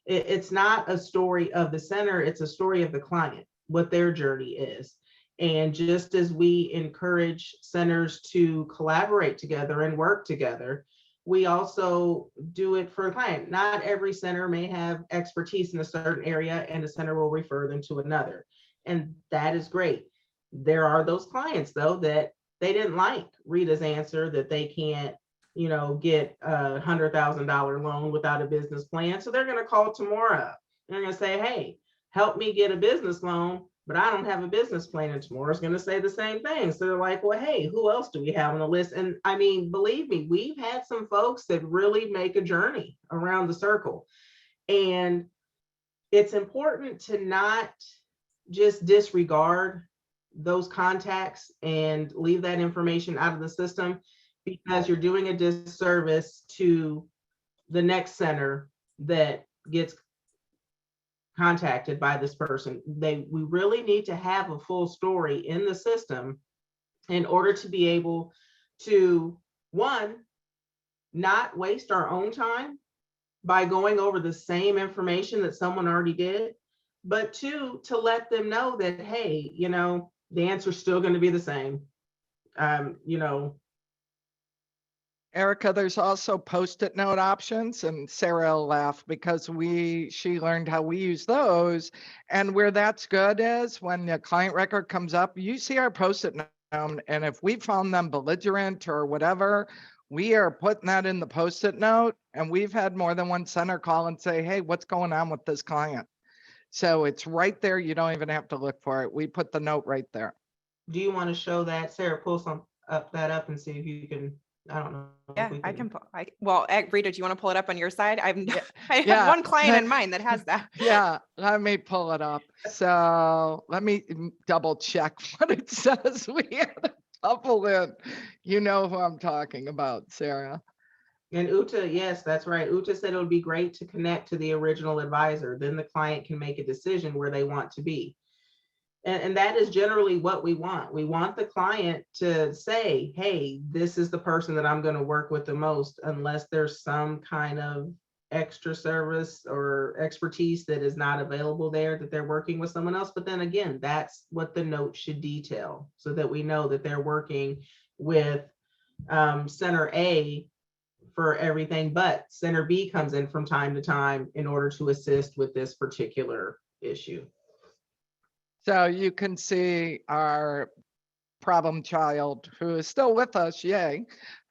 it's not a story of the center, it's a story of the client, what their journey is. And just as we encourage centers to collaborate together and work together, we also do it for a client. Not every center may have expertise in a certain area, and the center will refer them to another. And that is great. There are those clients, though, that they didn't like Rita's answer that they can't, get a $100,000 loan without a business plan. So they're going to call tomorrow. They're going to say, hey, help me get a business loan, but I don't have a business plan. And tomorrow's going to say the same thing. So they're like, well, hey, who else do we have on the list? And I mean, believe me, we've had some folks that really make a journey around the circle. And it's important to not just disregard those contacts and leave that information out of the system, because you're doing a disservice to the next center that gets contacted by this person. We really need to have a full story in the system in order to be able to, one, not waste our own time by going over the same information that someone already did, but two, to let them know that, hey, the answer's still going to be the same. Erica, there's also Post-it note options, and Sarah will laugh because she learned how we use those. And where that's good is when the client record comes up, you see our Post-it note, and if we found them belligerent or whatever, we are putting that in the Post-it note. And we've had more than one center call and say, hey, what's going on with this client? So it's right there. You don't even have to look for it. We put the note right there. Do you want to show that? Sarah, pull that up and see if you can. I don't know. Yeah, I can. Well, Rita, do you want to pull it up on your side? I have Yeah. one client in mind that has that. Yeah, let me pull it up. So let me double check what it says. We had a couple in. You know who I'm talking about, Sarah. And Uta, yes, that's right. Uta said it would be great to connect to the original advisor. Then the client can make a decision where they want to be. And that is generally what we want. We want the client to say, hey, this is the person that I'm going to work with the most, unless there's some kind of extra service or expertise that is not available there, that they're working with someone else. But then again, that's what the note should detail, so that we know that they're working with Center A for everything, but Center B comes in from time to time in order to assist with this particular issue. So you can see our problem child who is still with us, yay.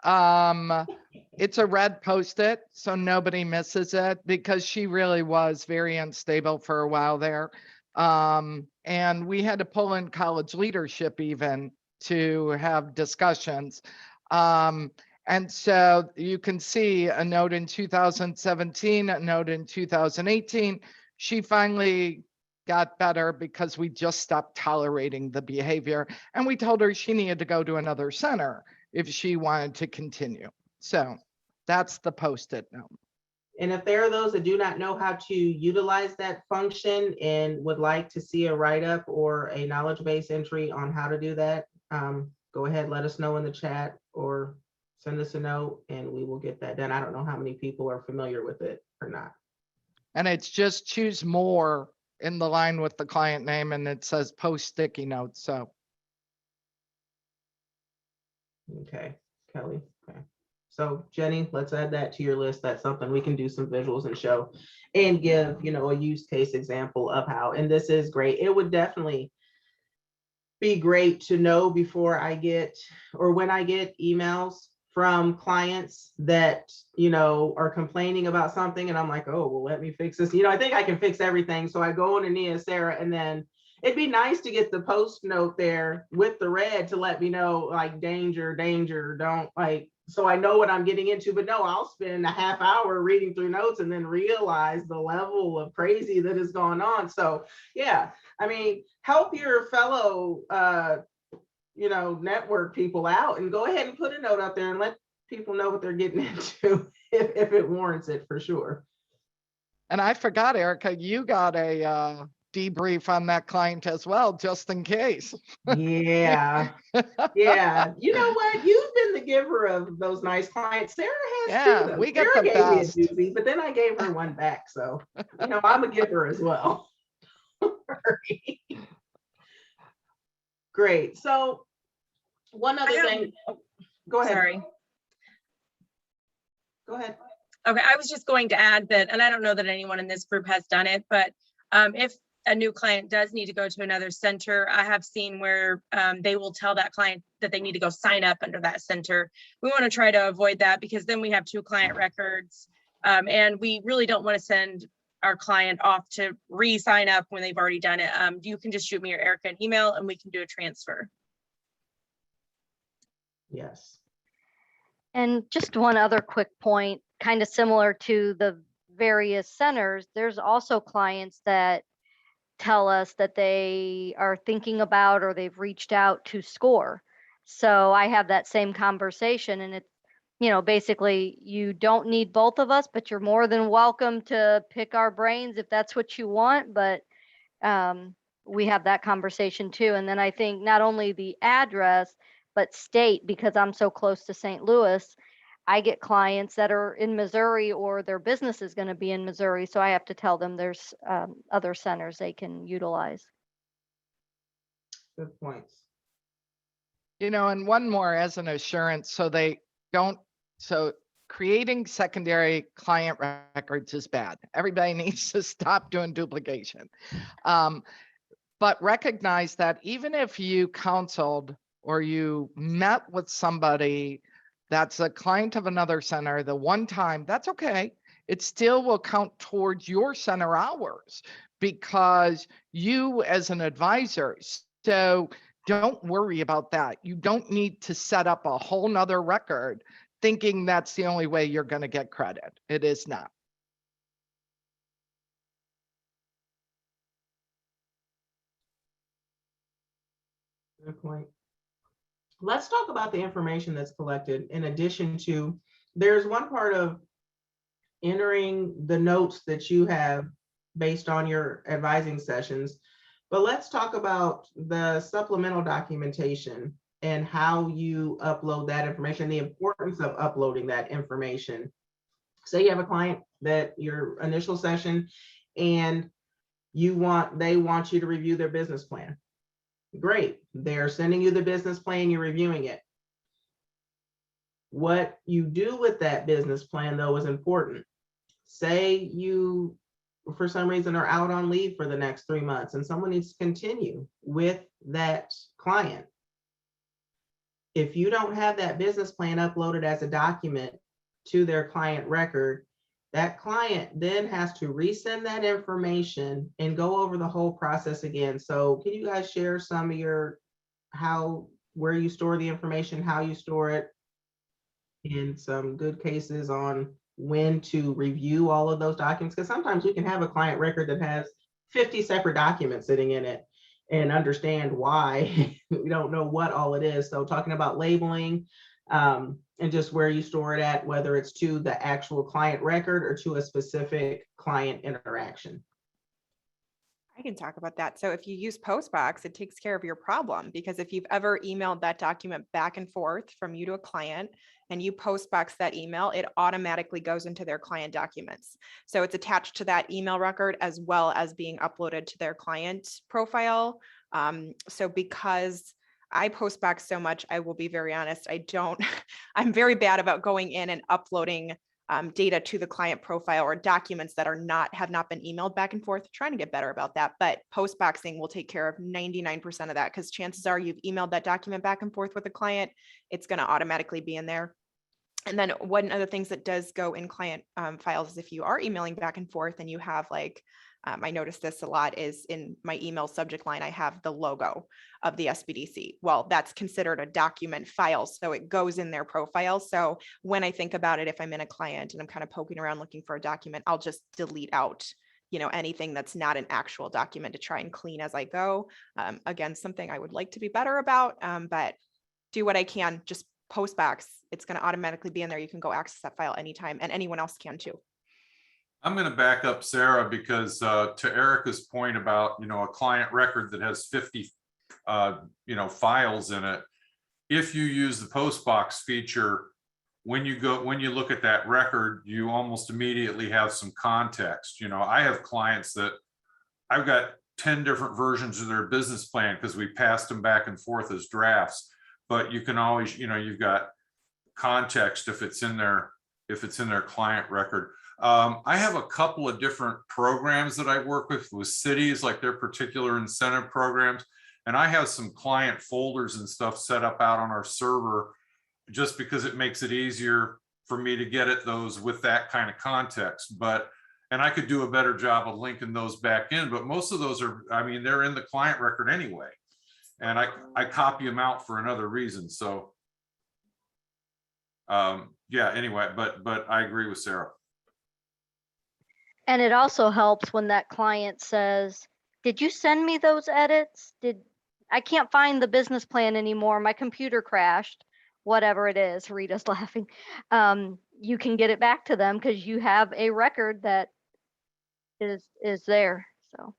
It's a red Post-it, so nobody misses it, because she really was very unstable for a while there. And we had to pull in college leadership even to have discussions. And so you can see a note in 2017, a note in 2018. She finally got better because we just stopped tolerating the behavior. And we told her she needed to go to another center if she wanted to continue. So that's the Post-it note. And if there are those that do not know how to utilize that function and would like to see a write-up or a knowledge base entry on how to do that, go ahead, let us know in the chat or send us a note and we will get that done. I don't know how many people are familiar with it or not. And it's just choose more in the line with the client name, and it says post sticky notes. So. Okay, Kelly. Okay. So Jenny, let's add that to your list. That's something we can do some visuals and show and give, a use case example of how, and this is great. It would definitely be great to know before I get, or when I get emails from clients that, are complaining about something and I'm like, oh, well, let me fix this. I think I can fix everything. So I go into Neoserra, and then it'd be nice to get the post note there with the red to let me know, like, danger, don't, like, so I know what I'm getting into. But no, I'll spend a half hour reading through notes and then realize the level of crazy that is going on. So yeah, I mean, help your fellow network people out and go ahead and put a note out there and let people know what they're getting into if it warrants it, for sure. And I forgot, Erica, you got a debrief on that client as well, just in case. Yeah. Yeah. You know what? You've been the giver of those nice clients. Sarah has too, Yeah, though. we get Sarah the gave me a best. doozy, but then I gave her one back. So, I'm a giver as well. Great. So one other thing. Go ahead. Sorry. Go ahead. Okay, I was just going to add that, and I don't know that anyone in this group has done it, but if a new client does need to go to another center, I have seen where they will tell that client that they need to go sign up under that center. We want to try to avoid that because then we have 2 client records, and we really don't want to send our client off to re-sign up when they've already done it. You can just shoot me or Erica an email and we can do a transfer. Yes. And just one other quick point, kind of similar to the various centers, there's also clients that tell us that they are thinking about or they've reached out to SCORE. So I have that same conversation, and it's, basically you don't need both of us, but you're more than welcome to pick our brains if that's what you want. But we have that conversation too. And then I think not only the address, but state, because I'm so close to St. Louis, I get clients that are in Missouri or their business is going to be in Missouri. So I have to tell them there's other centers they can utilize. Good points. And one more as an assurance, so creating secondary client records is bad. Everybody needs to stop doing duplication. But recognize that even if you counseled or you met with somebody that's a client of another center the one time, that's okay. It still will count towards your center hours because you as an advisor. So don't worry about that. You don't need to set up a whole nother record thinking that's the only way you're going to get credit. It is not. Good point. Let's talk about the information that's collected in addition to, there's one part of entering the notes that you have based on your advising sessions, but let's talk about the supplemental documentation and how you upload that information, the importance of uploading that information. Say you have a client that your initial session and they want you to review their business plan. Great. They're sending you the business plan, you're reviewing it. What you do with that business plan, though, is important. Say you, for some reason, are out on leave for the next 3 months and someone needs to continue with that client. If you don't have that business plan uploaded as a document to their client record, that client then has to resend that information and go over the whole process again. So can you guys share some of where you store the information, how you store it, and some good cases on when to review all of those documents? Because sometimes we can have a client record that has 50 separate documents sitting in it and understand why we don't know what all it is. So talking about labeling, and just where you store it at, whether it's to the actual client record or to a specific client interaction. I can talk about that. So if you use Postbox, it takes care of your problem, because if you've ever emailed that document back and forth from you to a client and you Postbox that email, it automatically goes into their client documents. So it's attached to that email record as well as being uploaded to their client profile. So because I Postbox so much, I will be very honest, I'm very bad about going in and uploading data to the client profile or documents that have not been emailed back and forth. Trying to get better about that, but Postboxing will take care of 99% of that, because chances are you've emailed that document back and forth with a client, it's going to automatically be in there. And then one of the things that does go in client files is if you are emailing back and forth and you have I noticed this a lot, is in my email subject line, I have the logo of the SBDC. Well, that's considered a document file, so it goes in their profile. So when I think about it, if I'm in a client and I'm kind of poking around looking for a document, I'll just delete out, anything that's not an actual document to try and clean as I go. Again, something I would like to be better about, but do what I can. Just Postbox, it's going to automatically be in there. You can go access that file anytime, and anyone else can too. I'm going to back up Sarah because to Erica's point about, a client record that has 50, files in it. If you use the postbox feature, when you look at that record, you almost immediately have some context. I have clients that I've got 10 different versions of their business plan because we passed them back and forth as drafts, but you can always, you've got context if it's in their client record. I have a couple of different programs that I work with cities, like their particular incentive programs. And I have some client folders and stuff set up out on our server just because it makes it easier for me to get at those with that kind of context. And I could do a better job of linking those back in, but most of those are, they're in the client record anyway. And I copy them out for another reason. So yeah, anyway, but I agree with Sarah. And it also helps when that client says, did you send me those edits? I can't find the business plan anymore. My computer crashed, whatever it is. Rita's laughing. You can get it back to them because you have a record that is there. So.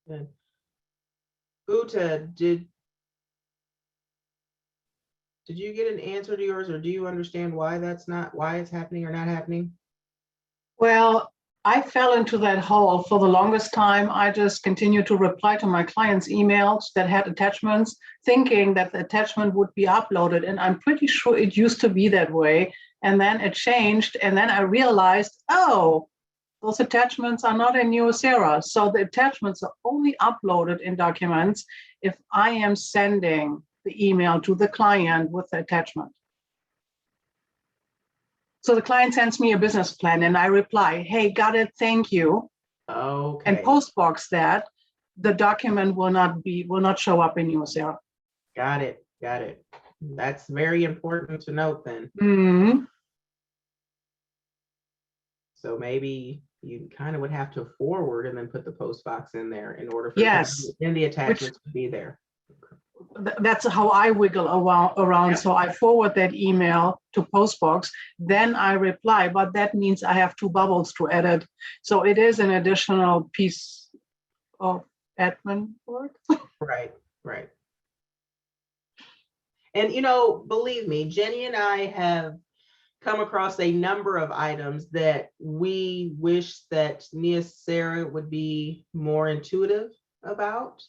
Good. Uta, did you get an answer to yours, or do you understand why it's happening or not happening? Well, I fell into that hole for the longest time. I just continued to reply to my clients' emails that had attachments, thinking that the attachment would be uploaded. And I'm pretty sure it used to be that way. And then it changed. And then I realized, oh, those attachments are not in Neoserra. So the attachments are only uploaded in documents if I am sending the email to the client with the attachment. So the client sends me a business plan and I reply, hey, got it, thank you. Okay. And postbox that, the document will not show up in Neoserra. Got it. That's very important to note then. Mm-hmm. So maybe you kind of would have to forward and then put the postbox in there in order for Yes. and the attachments to be there. That's how I wiggle around. Yeah. So I forward that email to postbox, then I reply, but that means I have two bubbles to edit. So it is an additional piece of admin work. Right. And believe me, Jenny and I have come across a number of items that we wish that Neoserra would be more intuitive about.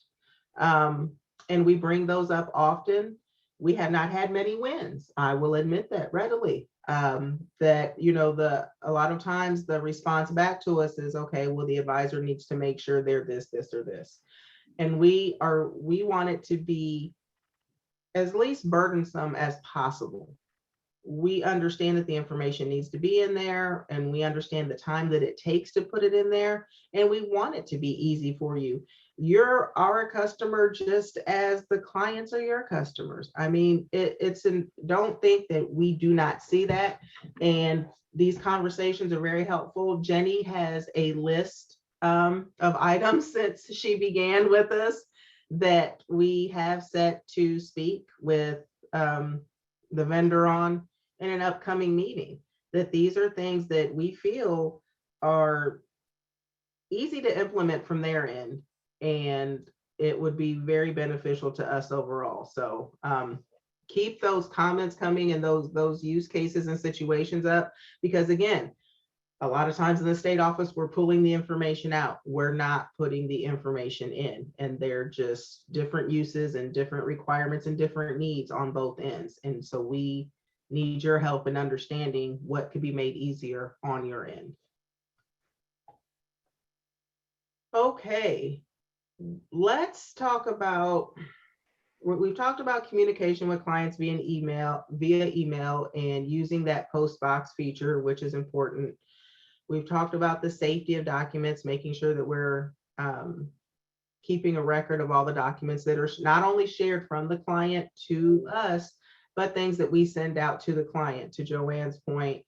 And we bring those up often. We have not had many wins. I will admit that readily. That a lot of times the response back to us is, okay, well, the advisor needs to make sure they're this, or this. And we want it to be as least burdensome as possible. We understand that the information needs to be in there, and we understand the time that it takes to put it in there, and we want it to be easy for you. You're our customer just as the clients are your customers. Don't think that we do not see that. And these conversations are very helpful. Jenny has a list of items since she began with us that we have set to speak with the vendor on in an upcoming meeting, that these are things that we feel are easy to implement from their end, and it would be very beneficial to us overall. So keep those comments coming and those use cases and situations up, because again, a lot of times in the state office, we're pulling the information out. We're not putting the information in, and they're just different uses and different requirements and different needs on both ends. And so we need your help in understanding what could be made easier on your end. Okay, let's talk about, we've talked about communication with clients via email and using that postbox feature, which is important. We've talked about the safety of documents, making sure that we're keeping a record of all the documents that are not only shared from the client to us, but things that we send out to the client. To Joanne's point,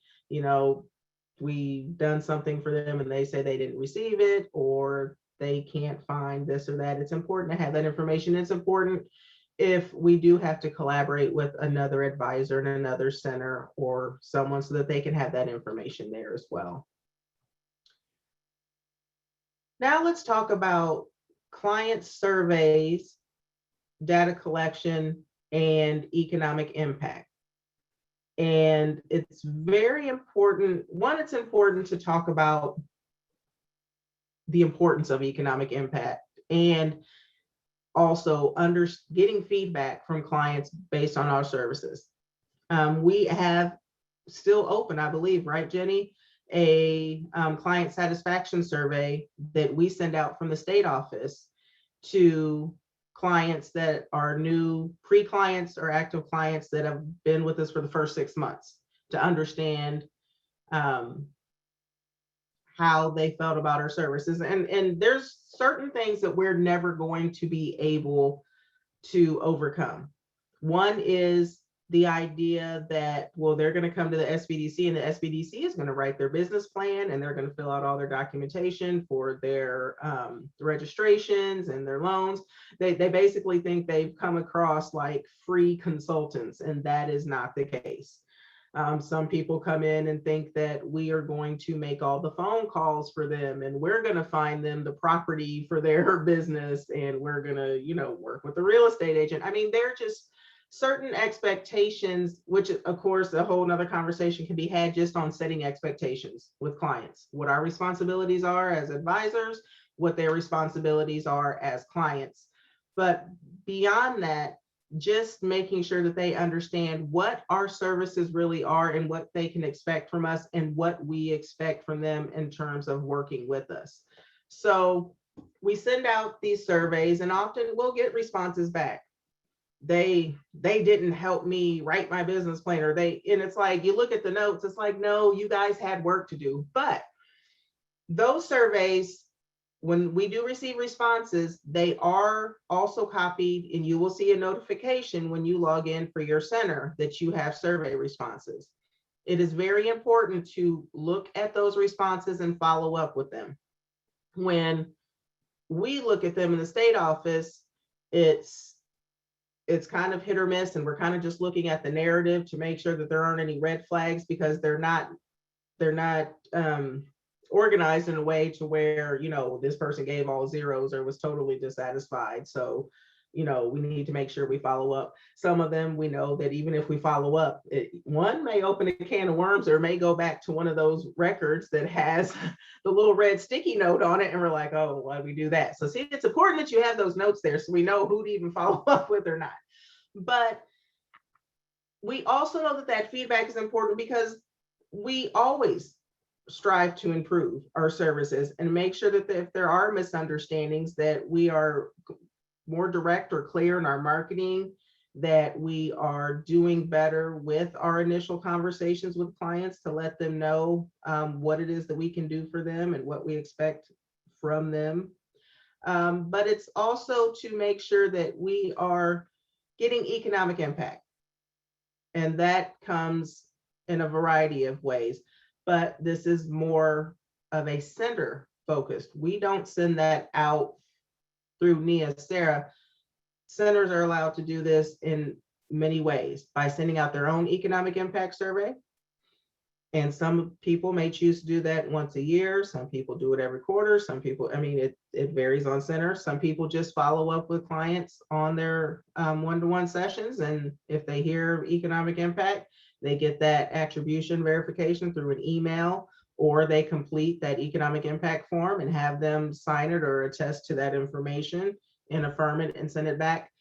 we've done something for them and they say they didn't receive it, or they can't find this or that. It's important to have that information. It's important if we do have to collaborate with another advisor in another center or someone so that they can have that information there as well. Now let's talk about client surveys, data collection, and economic impact. And it's very important. One, it's important to talk about the importance of economic impact and also getting feedback from clients based on our services. We have still open, I believe, right, Jenny, a client satisfaction survey that we send out from the state office to clients that are new pre-clients or active clients that have been with us for the first 6 months to understand how they felt about our services. And there's certain things that we're never going to be able to overcome. One is the idea that, well, they're going to come to the SBDC and the SBDC is going to write their business plan and they're going to fill out all their documentation for their registrations and their loans. They basically think they've come across like free consultants, and that is not the case. Some people come in and think that we are going to make all the phone calls for them and we're going to find them the property for their business and we're going to, you know, work with the real estate agent. I mean, they're just certain expectations, which of course a whole nother conversation can be had just on setting expectations with clients, what our responsibilities are as advisors, what their responsibilities are as clients. But beyond that, just making sure that they understand what our services really are and what they can expect from us and what we expect from them in terms of working with us. So we send out these surveys and often we'll get responses back. They didn't help me write my business plan, or and it's like, you look at the notes, it's like, no, you guys had work to do. But those surveys, when we do receive responses, they are also copied and you will see a notification when you log in for your center that you have survey responses. It is very important to look at those responses and follow up with them. When we look at them in the state office, it's kind of hit or miss, and we're kind of just looking at the narrative to make sure that there aren't any red flags, because they're not organized in a way to where, you know, this person gave all zeros or was totally dissatisfied. So, you know, we need to make sure we follow up. Some of them, we know that even if we follow up, one may open a can of worms or may go back to one of those records that has the little red sticky note on it. And we're like, oh, why do we do that? So see, it's important that you have those notes there so we know who to even follow up with or not. But we also know that feedback is important because we always strive to improve our services and make sure that if there are misunderstandings, that we are more direct or clear in our marketing, that we are doing better with our initial conversations with clients to let them know what it is that we can do for them and what we expect from them. But it's also to make sure that we are getting economic impact. And that comes in a variety of ways. But this is more of a center focused. We don't send that out through Neoserra. Centers are allowed to do this in many ways by sending out their own economic impact survey. And some people may choose to do that once a year. Some people do it every quarter. Some people, I mean, it varies on center. Some people just follow up with clients on their one-to-one sessions. And if they hear economic impact, they get that attribution verification through an email, or they complete that economic impact form and have them sign it or attest to that information and affirm it and send it back.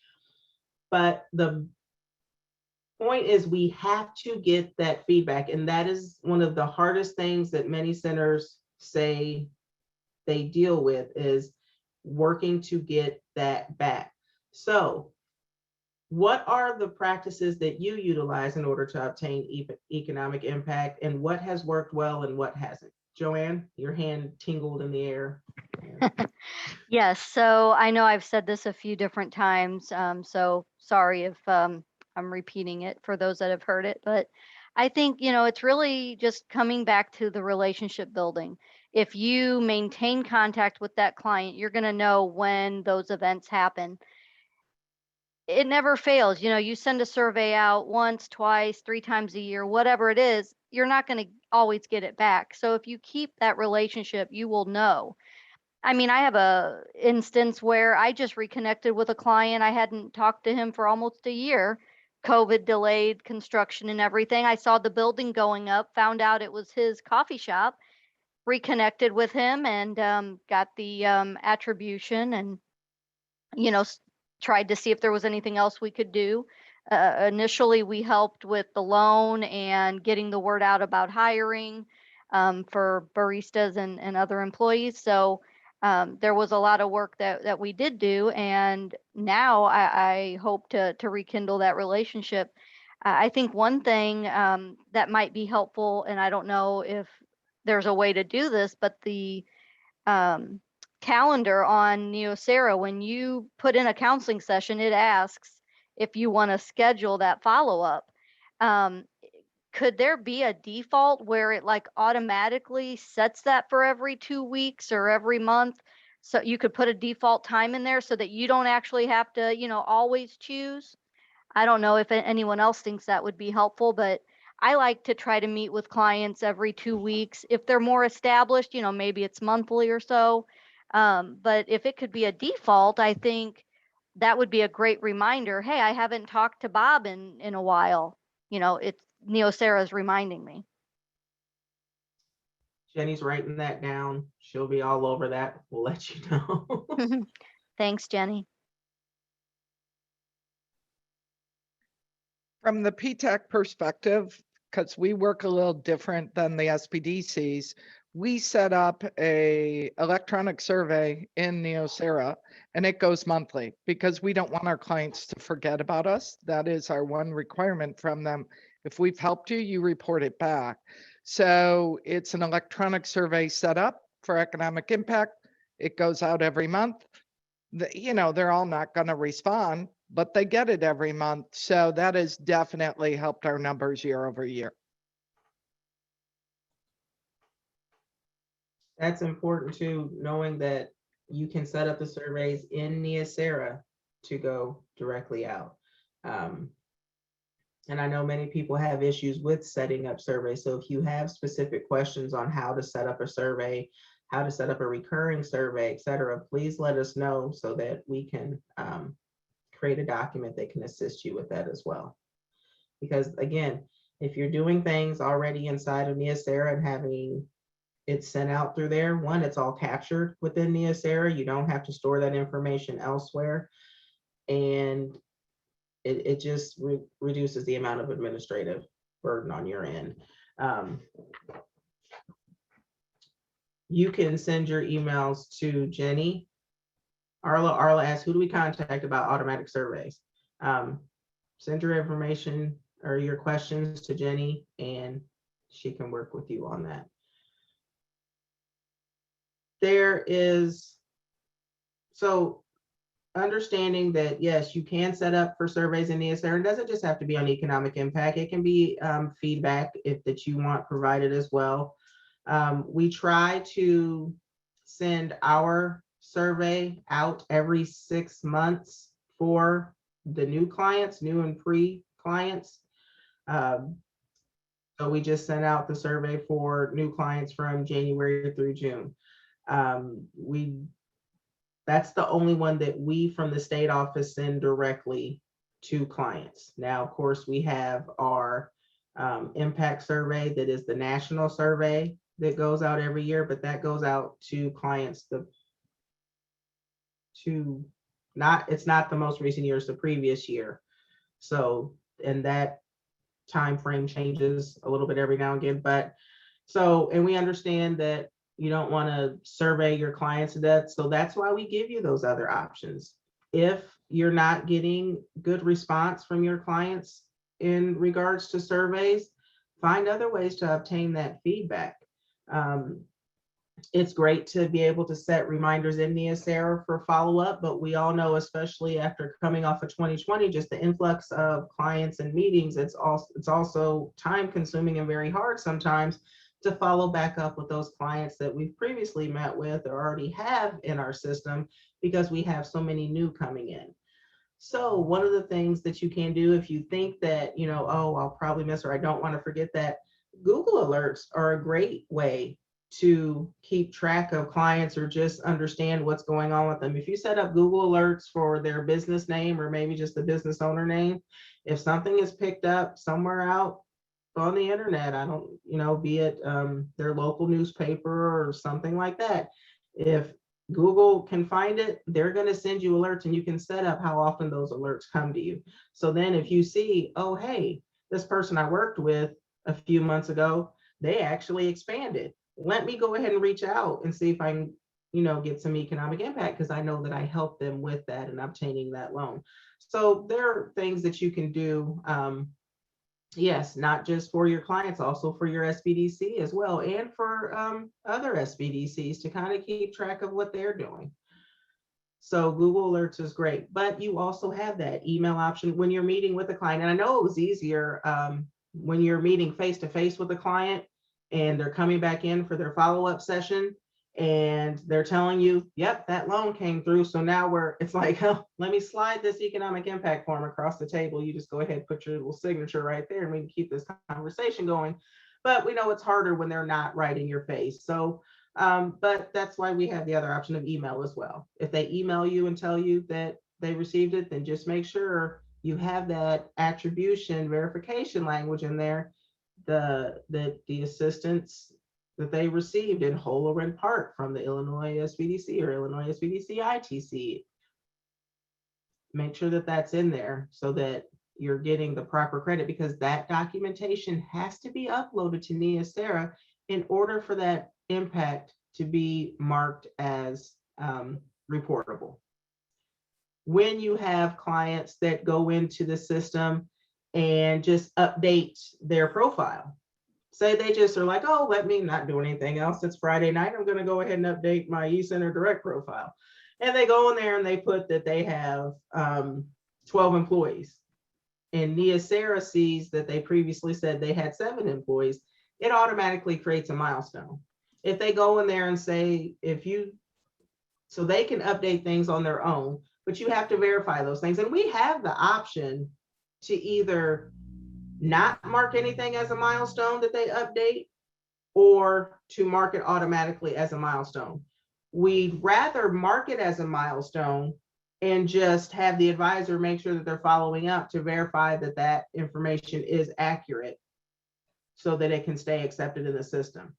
But the point is, we have to get that feedback. And that is one of the hardest things that many centers say they deal with, is working to get that back. So what are the practices that you utilize in order to obtain economic impact, and what has worked well and what hasn't? Joanne, your hand tingled in the air. Yes, so I know I've said this a few different times, so sorry if I'm repeating it for those that have heard it, but I think, you know, it's really just coming back to the relationship building. If you maintain contact with that client, you're going to know when those events happen. it never fails. You know, you send a survey out once, twice, 3 times a year, whatever it is, you're not going to always get it back. So if you keep that relationship, you will know. I mean, I have a instance where I just reconnected with a client. I hadn't talked to him for almost a year. COVID delayed construction and everything. I saw the building going up, found out it was his coffee shop, reconnected with him, and got the attribution, and you know, tried to see if there was anything else we could do. Initially, we helped with the loan and getting the word out about hiring for baristas and other employees. So there was a lot of work that we did do, and now I hope to rekindle that relationship. I think one thing that might be helpful, and I don't know if there's a way to do this, but the um, calendar on Neoserra, when you put in a counseling session, it asks if you want to schedule that follow-up. Um, could there be a default where it like automatically sets that for every 2 weeks or every month? So you could put a default time in there so that you don't actually have to, you know, always choose. I don't know if anyone else thinks that would be helpful, but I like to try to meet with clients every 2 weeks. If they're more established, you know, maybe it's monthly or so. But if it could be a default, I think that would be a great reminder. Hey, I haven't talked to Bob in a while. You know, it's Neoserra's reminding me. Jenny's writing that down. She'll be all over that. We'll let you know. Thanks, Jenny. From the PTAC perspective, because we work a little different than the SPDCs, we set up a electronic survey in Neoserra, and it goes monthly because we don't want our clients to forget about us. That is our one requirement from them. If we've helped you, you report it back. So it's an electronic survey set up for economic impact. It goes out every month. You know, they're all not going to respond, but they get it every month. So that has definitely helped our numbers year over year. That's important too, knowing that you can set up the surveys in Neoserra to go directly out. And I know many people have issues with setting up surveys. So if you have specific questions on how to set up a survey, how to set up a recurring survey, et cetera, please let us know so that we can create a document that can assist you with that as well. Because again, if you're doing things already inside of Neoserra and having it sent out through there, one, it's all captured within Neoserra. You don't have to store that information elsewhere. And it just reduces the amount of administrative burden on your end. You can send your emails to Jenny. Arla asks, who do we contact about automatic surveys? Send your information or your questions to Jenny and she can work with you on that. There is, so understanding that, yes, you can set up for surveys in Neoserra. It doesn't just have to be on economic impact. It can be feedback that you want provided as well. We try to send our survey out every 6 months for the new clients, new and pre-clients. So we just sent out the survey for new clients from January through June. That's the only one that we from the state office send directly to clients. Now, of course, we have our impact survey that is the national survey that goes out every year, but that goes out to clients it's not the most recent year, it's the previous year. So, and that time frame changes a little bit every now and again, but so, and we understand that you don't want to survey your clients to death. So that's why we give you those other options. If you're not getting good response from your clients in regards to surveys, find other ways to obtain that feedback. It's great to be able to set reminders in Neoserra for follow-up, but we all know, especially after coming off of 2020, just the influx of clients and meetings, it's also time consuming and very hard sometimes to follow back up with those clients that we've previously met with or already have in our system because we have so many new coming in. So one of the things that you can do if you think that, you know, oh, I'll probably miss or I don't want to forget that, Google Alerts are a great way to keep track of clients or just understand what's going on with them. If you set up Google Alerts for their business name or maybe just the business owner name, if something is picked up somewhere out on the internet, I don't, you know, be it their local newspaper or something like that, if Google can find it, they're going to send you alerts and you can set up how often those alerts come to you. So then if you see, oh, hey, this person I worked with a few months ago, they actually expanded. Let me go ahead and reach out and see if I can, you know, get some economic impact because I know that I helped them with that and obtaining that loan. So there are things that you can do. Yes, not just for your clients, also for your SBDC as well, and for other SBDCs to kind of keep track of what they're doing. So Google Alerts is great, but you also have that email option when you're meeting with a client. And I know it was easier when you're meeting face to face with a client and they're coming back in for their follow-up session and they're telling you, yep, that loan came through. So now it's like, oh, let me slide this economic impact form across the table. You just go ahead, put your little signature right there and we can keep this conversation going. But we know it's harder when they're not right in your face. So, but that's why we have the other option of email as well. If they email you and tell you that they received it, then just make sure you have that attribution verification language in there, that the assistance that they received in whole or in part from the Illinois SBDC or Illinois SBDC ITC. Make sure that that's in there so that you're getting the proper credit, because that documentation has to be uploaded to Neoserra in order for that impact to be marked as reportable. When you have clients that go into the system and just update their profile, say they just are like, oh, let me not do anything else. It's Friday night. I'm going to go ahead and update my eCenter Direct profile. And they go in there and they put that they have 12 employees. And Neoserra sees that they previously said they had 7 employees. It automatically creates a milestone. If they go in there and say, so they can update things on their own, but you have to verify those things. And we have the option to either not mark anything as a milestone that they update or to mark it automatically as a milestone. We'd rather mark it as a milestone and just have the advisor make sure that they're following up to verify that that information is accurate so that it can stay accepted in the system.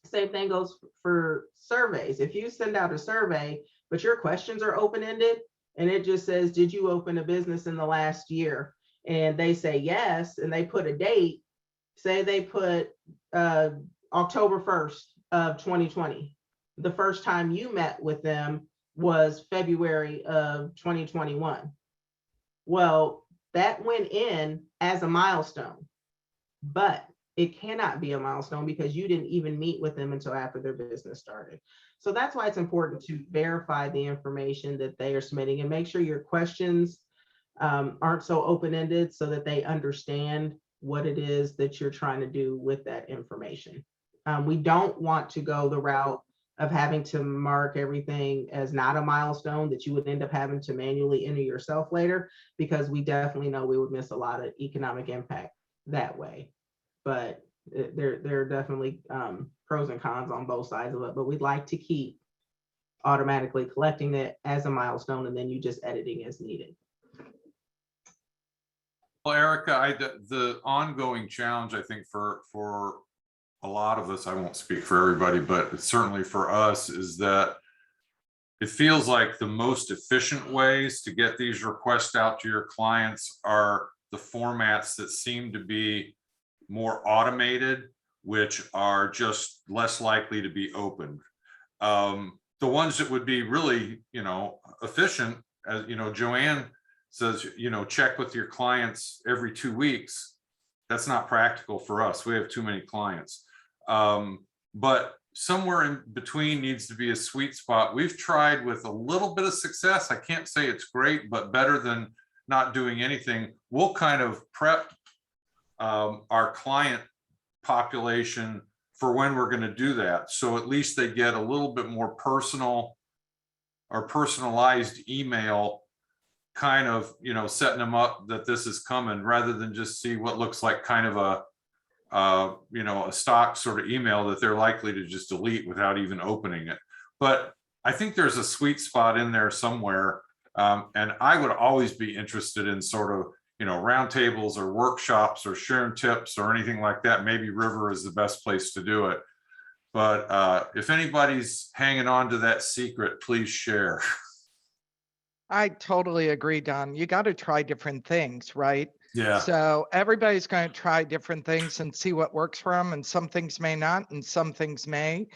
Same thing goes for surveys. If you send out a survey, but your questions are open-ended and it just says, did you open a business in the last year? And they say yes, and they put a date, say they put October 1st of 2020. The first time you met with them was February of 2021. Well, that went in as a milestone, but it cannot be a milestone because you didn't even meet with them until after their business started. So that's why it's important to verify the information that they are submitting and make sure your questions aren't so open-ended so that they understand what it is that you're trying to do with that information. We don't want to go the route of having to mark everything as not a milestone that you would end up having to manually enter yourself later, because we definitely know we would miss a lot of economic impact that way. But there are definitely pros and cons on both sides of it, but we'd like to keep automatically collecting it as a milestone and then you just editing as needed. Well, Erica, the ongoing challenge, I think, for a lot of us, I won't speak for everybody, but certainly for us, is that it feels like the most efficient ways to get these requests out to your clients are the formats that seem to be more automated, which are just less likely to be opened. The ones that would be really, efficient, as Joanne says, check with your clients every 2 weeks. That's not practical for us. We have too many clients. But somewhere in between needs to be a sweet spot. We've tried with a little bit of success. I can't say it's great, but better than not doing anything. We'll kind of prep our client population for when we're going to do that. So at least they get a little bit more personal or personalized email kind of, you know, setting them up that this is coming, rather than just see what looks like kind of a, you know, a stock sort of email that they're likely to just delete without even opening it. But I think there's a sweet spot in there somewhere. And I would always be interested in sort of, you know, roundtables or workshops or sharing tips or anything like that. Maybe River is the best place to do it. But if anybody's hanging on to that secret, please share. I totally agree, Don. You got to try different things, right? Yeah. So everybody's going to try different things and see what works for them. And some things may not, and some things may.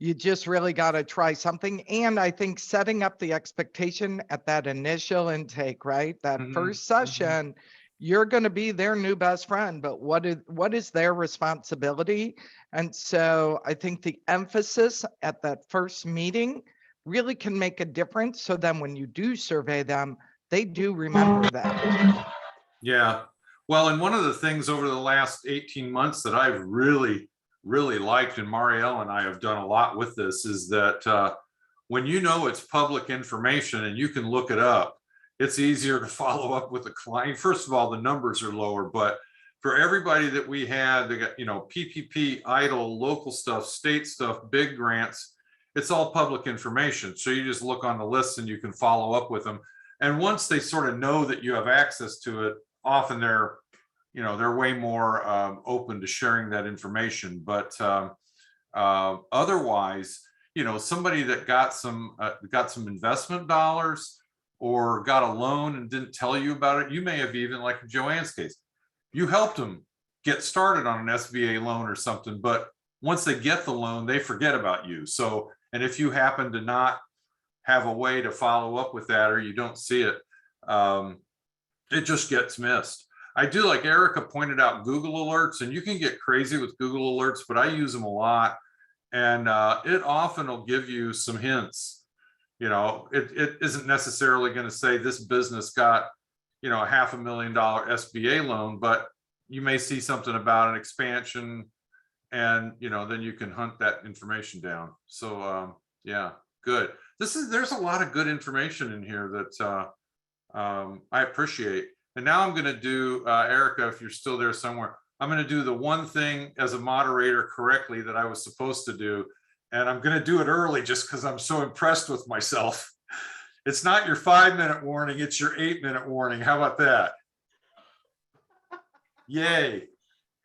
You just really got to try something. And I think setting up the expectation at that initial intake, right? That first session, you're going to be their new best friend, but what is their responsibility? And so I think the emphasis at that first meeting really can make a difference. So then when you do survey them, they do remember that. Yeah. Well, and one of the things over the last 18 months that I've really liked, and Marielle and I have done a lot with this, is that when you know it's public information and you can look it up, it's easier to follow up with a client. First of all, the numbers are lower, but for everybody that we had, they got, you know, PPP, EIDL, local stuff, state stuff, big grants, it's all public information. So you just look on the list and you can follow up with them. And once they sort of know that you have access to it, often they're, you know, they're way more open to sharing that information. But otherwise, you know, somebody that got some investment dollars or got a loan and didn't tell you about it, you may have even, like in Joanne's case, you helped them get started on an SBA loan or something, but once they get the loan, they forget about you. So, and if you happen to not have a way to follow up with that, or you don't see it, it just gets missed. I do, like Erica pointed out, Google alerts, and you can get crazy with Google alerts, but I use them a lot, and it often will give you some hints. You know, it isn't necessarily going to say this business got, you know, a $500,000 SBA loan, but you may see something about an expansion, and, you know, then you can hunt that information down. So yeah, good. There's a lot of good information in here that I appreciate. And now I'm going to do, Erica, if you're still there somewhere, I'm going to do the one thing as a moderator correctly that I was supposed to do. And I'm going to do it early just because I'm so impressed with myself. It's not your 5-minute warning, it's your 8-minute warning. How about that? Yay.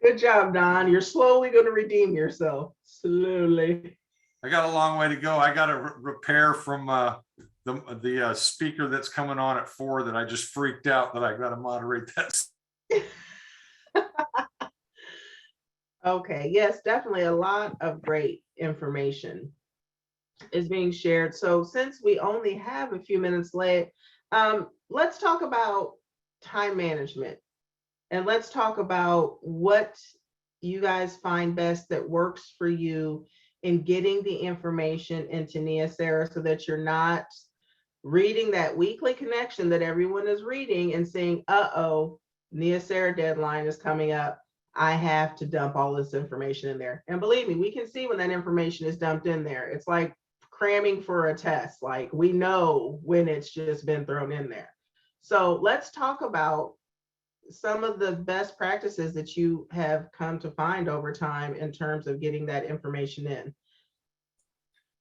Good job, Don. You're slowly going to redeem yourself. Slowly. I got a long way to go. I got to repair from the speaker that's coming on at 4 that I just freaked out that I got to moderate that. Okay, yes, definitely a lot of great information is being shared. So since we only have a few minutes left, let's talk about time management, and let's talk about what you guys find best that works for you in getting the information into Neoserra, so that you're not reading that weekly connection that everyone is reading and saying, uh-oh, Neoserra deadline is coming up, I have to dump all this information in there. And believe me, we can see when that information is dumped in there. It's like cramming for a test. Like, we know when it's just been thrown in there. So let's talk about some of the best practices that you have come to find over time in terms of getting that information in.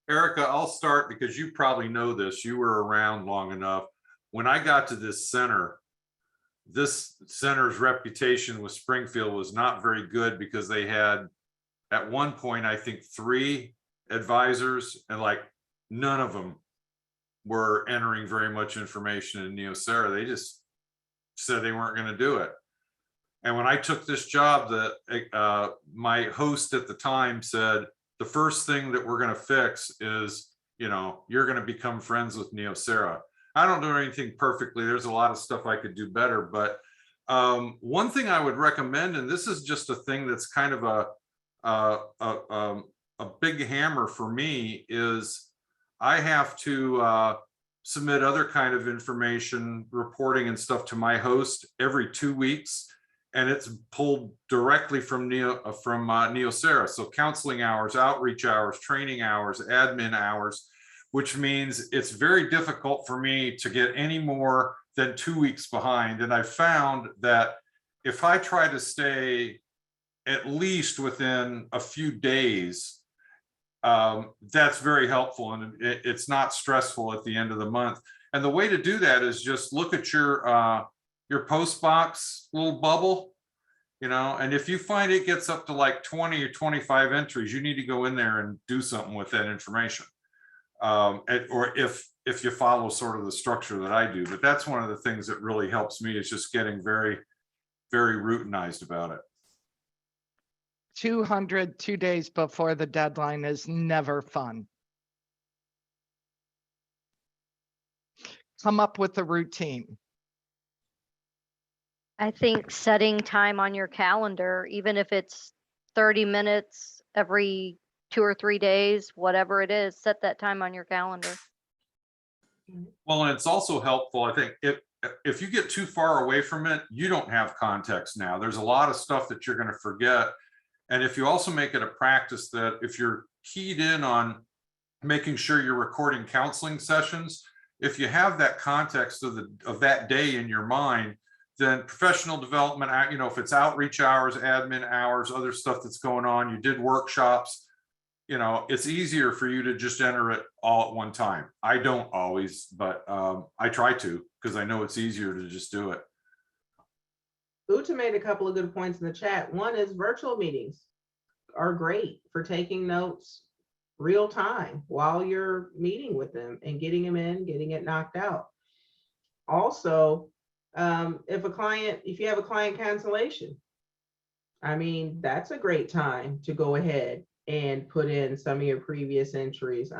Erica, I'll start because you probably know this. You were around long enough. When I got to this center's reputation with Springfield was not very good, because they had, at one point, I think 3 advisors, and like none of them were entering very much information in Neoserra. They just said they weren't going to do it. And when I took this job, my host at the time said, the first thing that we're going to fix is, you know, you're going to become friends with Neoserra. I don't do anything perfectly. There's a lot of stuff I could do better, but one thing I would recommend, and this is just a thing that's kind of a big hammer for me, is I have to submit other kind of information, reporting and stuff to my host every 2 weeks, and it's pulled directly from Neoserra. So counseling hours, outreach hours, training hours, admin hours, which means it's very difficult for me to get any more than 2 weeks behind. And I found that if I try to stay at least within a few days, that's very helpful, and it's not stressful at the end of the month. And the way to do that is just look at your post box little bubble, you know, and if you find it gets up to like 20 or 25 entries, you need to go in there and do something with that information. Or if you follow sort of the structure that I do. But that's one of the things that really helps me, is just getting very, very routinized about it. 200 2 days before the deadline is never fun. Come up with a routine. I think setting time on your calendar, even if it's 30 minutes every 2 or 3 days, whatever it is, set that time on your calendar. Well, and it's also helpful, I think, if you get too far away from it, you don't have context now. There's a lot of stuff that you're going to forget. And if you also make it a practice that if you're keyed in on making sure you're recording counseling sessions, if you have that context of that day in your mind, then professional development, you know, if it's outreach hours, admin hours, other stuff that's going on, you did workshops, you know, it's easier for you to just enter it all at one time. I don't always, but I try to, because I know it's easier to just do it. Uta made a couple of good points in the chat. One is virtual meetings are great for taking notes real time while you're meeting with them and getting them in, getting it knocked out. Also, if you have a client cancellation, I mean, that's a great time to go ahead and put in some of your previous entries.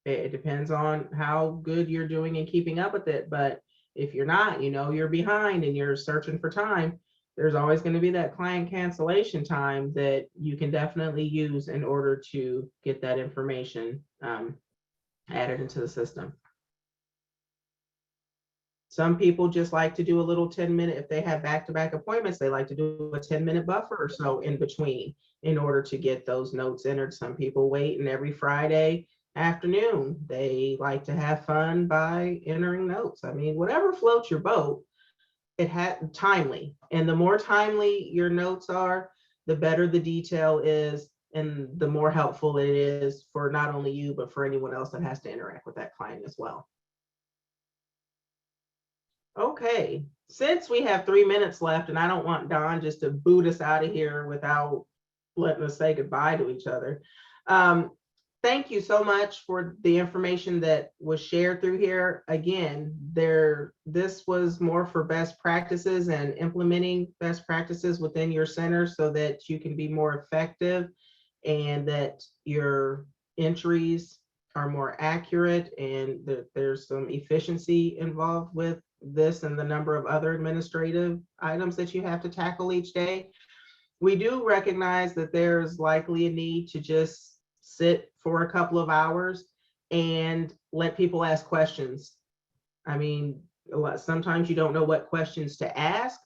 It depends on how good you're doing and keeping up with it, but if you're not, you know, you're behind and you're searching for time, there's always going to be that client cancellation time that you can definitely use in order to get that information added into the system. Some people just like to do a little 10-minute, if they have back-to-back appointments, they like to do a 10-minute buffer or so in between in order to get those notes entered. Some people wait, and every Friday afternoon, they like to have fun by entering notes. I mean, whatever floats your boat, it had timely. And the more timely your notes are, the better the detail is, and the more helpful it is for not only you, but for anyone else that has to interact with that client as well. Okay, since we have 3 minutes left, and I don't want Don just to boot us out of here without letting us say goodbye to each other. Thank you so much for the information that was shared through here. Again, this was more for best practices and implementing best practices within your center so that you can be more effective and that your entries are more accurate, and that there's some efficiency involved with this and the number of other administrative items that you have to tackle each day. We do recognize that there's likely a need to just sit for a couple of hours and let people ask questions. I mean, sometimes you don't know what questions to ask,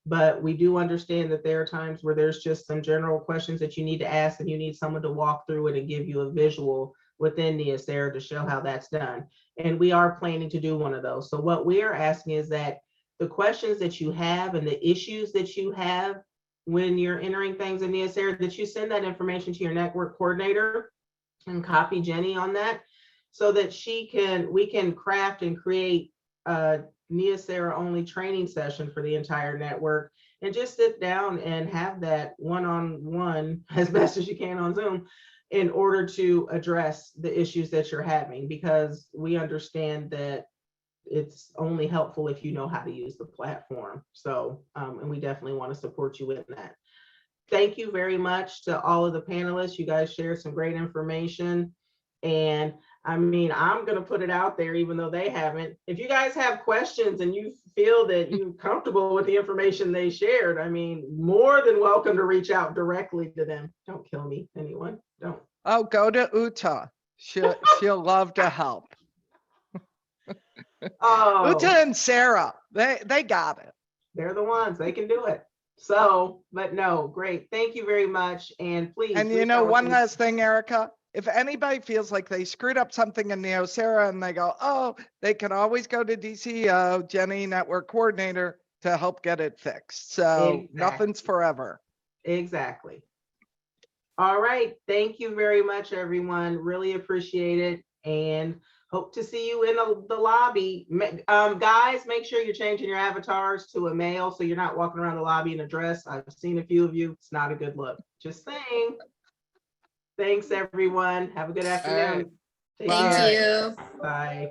but we do understand that there are times where there's just some general questions that you need to ask, and you need someone to walk through it and give you a visual within Neoserra to show how that's done. And we are planning to do one of those. So what we are asking is that the questions that you have and the issues that you have when you're entering things in Neoserra, that you send that information to your network coordinator and copy Jenny on that, so that we can craft and create a Neoserra only training session for the entire network, and just sit down and have that one-on-one as best as you can on Zoom in order to address the issues that you're having, because we understand that it's only helpful if you know how to use the platform. So, and we definitely want to support you in that. Thank you very much to all of the panelists. You guys shared some great information. And I mean, I'm going to put it out there, even though they haven't. If you guys have questions and you feel that you're comfortable with the information they shared, I mean, more than welcome to reach out directly to them. Don't kill me, anyone. Don't. Oh, go to Uta. She'll love to help. Oh, Uta and Sarah, they got it. they're the ones, they can do it. So, but no, great. Thank you very much. And please. And you know, one last thing, Erica, if anybody feels like they screwed up something in Neoserra and they go, oh, they can always go to DCO, Jenny, network coordinator, to help get it fixed. So nothing's forever. Exactly. All right. Thank you very much, everyone. Really appreciate it. And hope to see you in the lobby. Guys, make sure you're changing your avatars to a male so you're not walking around the lobby in a dress. I've seen a few of you. It's not a good look. Just saying. Thanks, everyone. Have a good afternoon. Take Bye. care. Thank you. Bye.